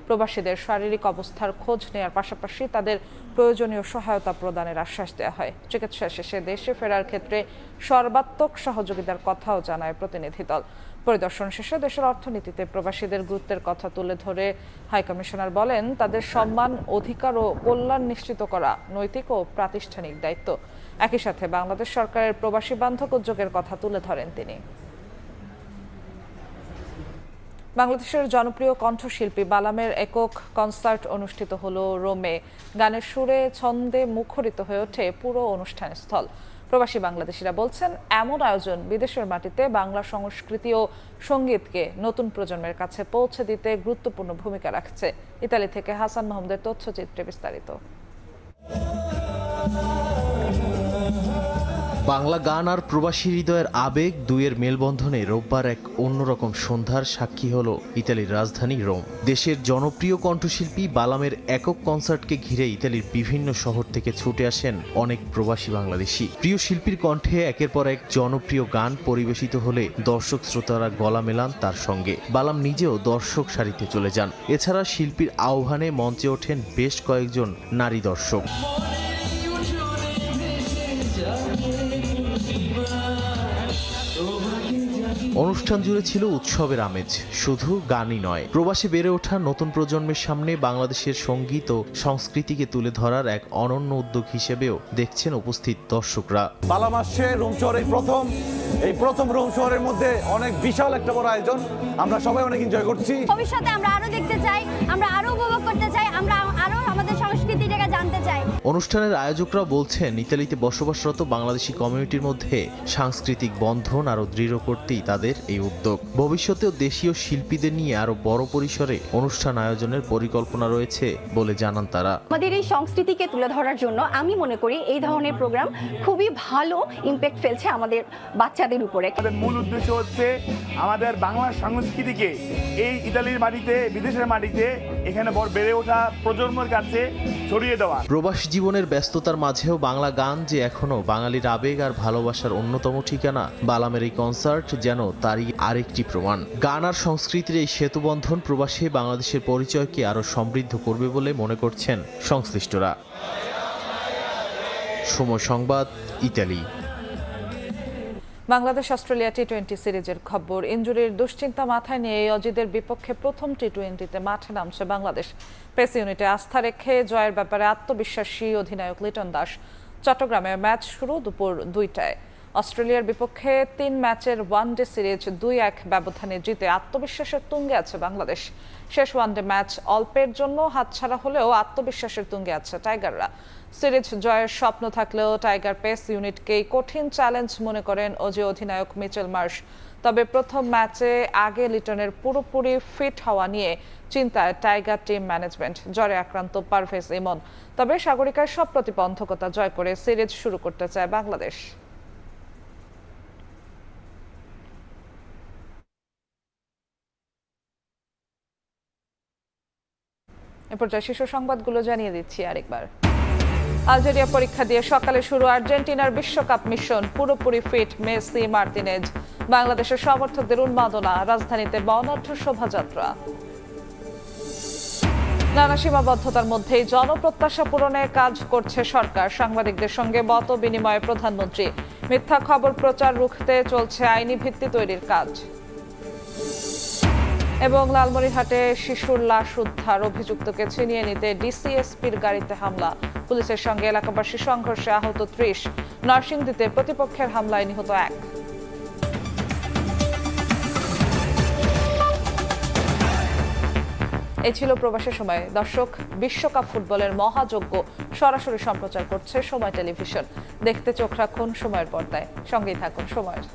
প্রবাসীদের শারীরিক অবস্থার খোঁজ নেওয়ার পাশাপাশি তাদের প্রয়োজনীয় সহায়তা প্রদানের আশ্বাস দেওয়া হয়। চিকিৎসা শেষে দেশে ফেরার ক্ষেত্রে সর্বাত্মক সহযোগিতার কথাও জানায় প্রতিনিধি দল। পরিদর্শন শেষে দেশের অর্থনীতিতে প্রবাসীদের গুরুত্বের কথা তুলে ধরে হাইকমিশনার বলেন, তাদের সম্মান, অধিকার ও কল্যাণ নিশ্চিত করা নৈতিক ও প্রাতিষ্ঠানিক দায়িত্ব। একই সাথে বাংলাদেশ সরকারের প্রবাসী বান্ধব উদ্যোগের কথা তুলে ধরেন তিনি। বাংলাদেশের জনপ্রিয় কণ্ঠশিল্পী বালামের একক কনসার্ট অনুষ্ঠিত হলো রোমে। গানের সুরে ছন্দে মুখরিত হয়ে ওঠে পুরো অনুষ্ঠান স্থল। প্রবাসী বাংলাদেশিরা বলছেন, এমন আয়োজন বিদেশের মাটিতে বাংলা সংস্কৃতি ও সঙ্গীতকে নতুন প্রজন্মের কাছে পৌঁছে দিতে গুরুত্বপূর্ণ ভূমিকা রাখছে। ইতালি থেকে হাসান মাহমুদের তথ্যচিত্রে বিস্তারিত। বাংলা গান আর প্রবাসী হৃদয়ের আবেগ দুইয়ের মেলবন্ধনে রোববার এক অন্যরকম সন্ধ্যার সাক্ষী হলো ইতালির রাজধানী রোম। দেশের জনপ্রিয় কণ্ঠশিল্পী বালামের একক কনসার্টকে ঘিরে ইতালির বিভিন্ন শহর থেকে ছুটে আসেন অনেক প্রবাসী বাংলাদেশি। প্রিয় শিল্পীর কণ্ঠে একের পর এক জনপ্রিয় গান পরিবেশিত হলে দর্শক শ্রোতারা গলা মেলান তার সঙ্গে। বালাম নিজেও দর্শক সারিতে চলে যান। এছাড়া শিল্পীর আহ্বানে মঞ্চে ওঠেন বেশ কয়েকজন নারী দর্শক। অনুষ্ঠান জুড়ে ছিল উৎসবের আমেজ। শুধু গানই নয়, প্রবাসে বেড়ে ওঠা নতুন প্রজন্মের সামনে বাংলাদেশের সঙ্গীত ও সংস্কৃতিকে তুলে ধরার এক অনন্য উদ্যোগ হিসেবেও দেখছেন উপস্থিত দর্শকরা। বালাম আসছে রোম শহরে এই প্রথম রোম শহরের মধ্যে অনেক বিশাল একটা বড় আয়োজন। আমরা সবাই অনেক এনজয় করছি। ভবিষ্যতে আমরা আরো দেখতে চাই, আমরা আরো উপভোগ করতে চাই, আমরা আরো আমাদের সংস্কৃতিটাকে জানতে চাই। অনুষ্ঠানের আয়োজকরা বলছেন, ইতালিতে বসবাসরত বাংলাদেশি কমিউনিটির মধ্যে সাংস্কৃতিক বন্ধন আরো দৃঢ় করতেই তাদের এই উদ্যোগ। ভবিষ্যতেও দেশীয় শিল্পীদের নিয়ে আরো বড় পরিসরে অনুষ্ঠান আয়োজনের পরিকল্পনা রয়েছে বলে জানান তারা। আমাদের এই সংস্কৃতিকে তুলে ধরার জন্য আমি মনে করি এই ধরনের প্রোগ্রাম খুবই ভালো ইমপ্যাক্ট ফেলছে আমাদের বাচ্চাদের উপরে। আমাদের মূল উদ্দেশ্য হচ্ছে আমাদের বাংলা সংস্কৃতিকে এই ইতালির মাটিতে, বিদেশের মাটিতে এখানে বেড়ে ওঠা প্রজন্মের কাছে ছড়িয়ে দেওয়া। প্রবাস জীবনের ব্যস্ততার মাঝেও বাংলা গান যে এখনো বাঙালির আবেগ আর ভালোবাসার অন্যতম ঠিকানা, বালামের এই কনসার্ট যেন তারই আরেকটি প্রমাণ। গান আর সংস্কৃতির এই সেতুবন্ধন প্রবাসী বাংলাদেশের পরিচয়কে আরো সমৃদ্ধ করবে বলে মনে করছেন সংশ্লিষ্টরা। সময় সংবাদ, ইতালি। বাংলাদেশ অস্ট্রেলিয়া টি-20 সিরিজের খবর। ইনজুরির দুশ্চিন্তা মাথায় নিয়ে অজিদের বিপক্ষে প্রথম টি-20তে মাঠে নামছে বাংলাদেশ। পেস ইউনিটে আস্থা রেখে জয়ের ব্যাপারে আত্মবিশ্বাসী অধিনায়ক লিটন দাস। চট্টগ্রামে ম্যাচ শুরু দুপুর 2টায়। অস্ট্রেলিয়ার বিপক্ষে 3 ম্যাচের ওয়ানডে সিরিজ 2-1 ব্যবধানে জিতে আত্মবিশ্বাসের তুঙ্গে আছে বাংলাদেশ। শেষ ওয়ানডে ম্যাচ অল্পের জন্য হাতছাড়া হলেও আত্মবিশ্বাসের তুঙ্গে আছে টাইগাররা। সিরিজ জয়ের স্বপ্ন থাকলেও টাইগার পেস ইউনিটকেই কঠিন চ্যালেঞ্জ মনে করেন অজি অধিনায়ক মিচেল মার্শ। তবে প্রথম ম্যাচে আগে লিটনের পুরোপুরি ফিট হওয়া নিয়ে চিন্তায় টাইগার টিম ম্যানেজমেন্ট। জ্বরে আক্রান্ত পারভেজ ইমন। তবে সাগরিকার সব প্রতিবন্ধকতা জয় করে সিরিজ শুরু করতে চায় বাংলাদেশ। এ পর্যায়ে শীর্ষ সংবাদগুলো জানিয়ে দিচ্ছি আরেকবার। আলজেরিয়া পরীক্ষা দিয়ে সকালে শুরু আর্জেন্টিনার বিশ্বকাপ মিশন। পুরোপুরি ফিট মেসি, মার্টিনেজ। বাংলাদেশের সমর্থকদের উন্মাদনা। রাজধানীতে বর্ণাঢ্য শোভাযাত্রা। নানা সীমাবদ্ধতার মধ্যেই জনপ্রত্যাশা পূরণে কাজ করছে সরকার। সাংবাদিকদের সঙ্গে মত বিনিময়ে প্রধানমন্ত্রী। মিথ্যা খবর প্রচার রুখতে চলছে আইনি ভিত্তি তৈরির কাজ। এবং লালমনিরহাটে শিশুর লাশ উদ্ধার। অভিযুক্তকে ছিনিয়ে নিতে ডিসিএসপির গাড়িতে হামলা। পুলিশের সঙ্গে এলাকাবাসী সংঘর্ষে আহত 30। নরসিংদীতে প্রতিপক্ষের হামলায় নিহত 1। এই ছিল প্রবাসের সময়। দর্শক, বিশ্বকাপ ফুটবলের মহাযজ্ঞ সরাসরি সম্প্রচার করছে সময় টেলিভিশন। দেখতে চোখ রাখুন সময়ের পর্দায়। সঙ্গেই থাকুন সময়ের।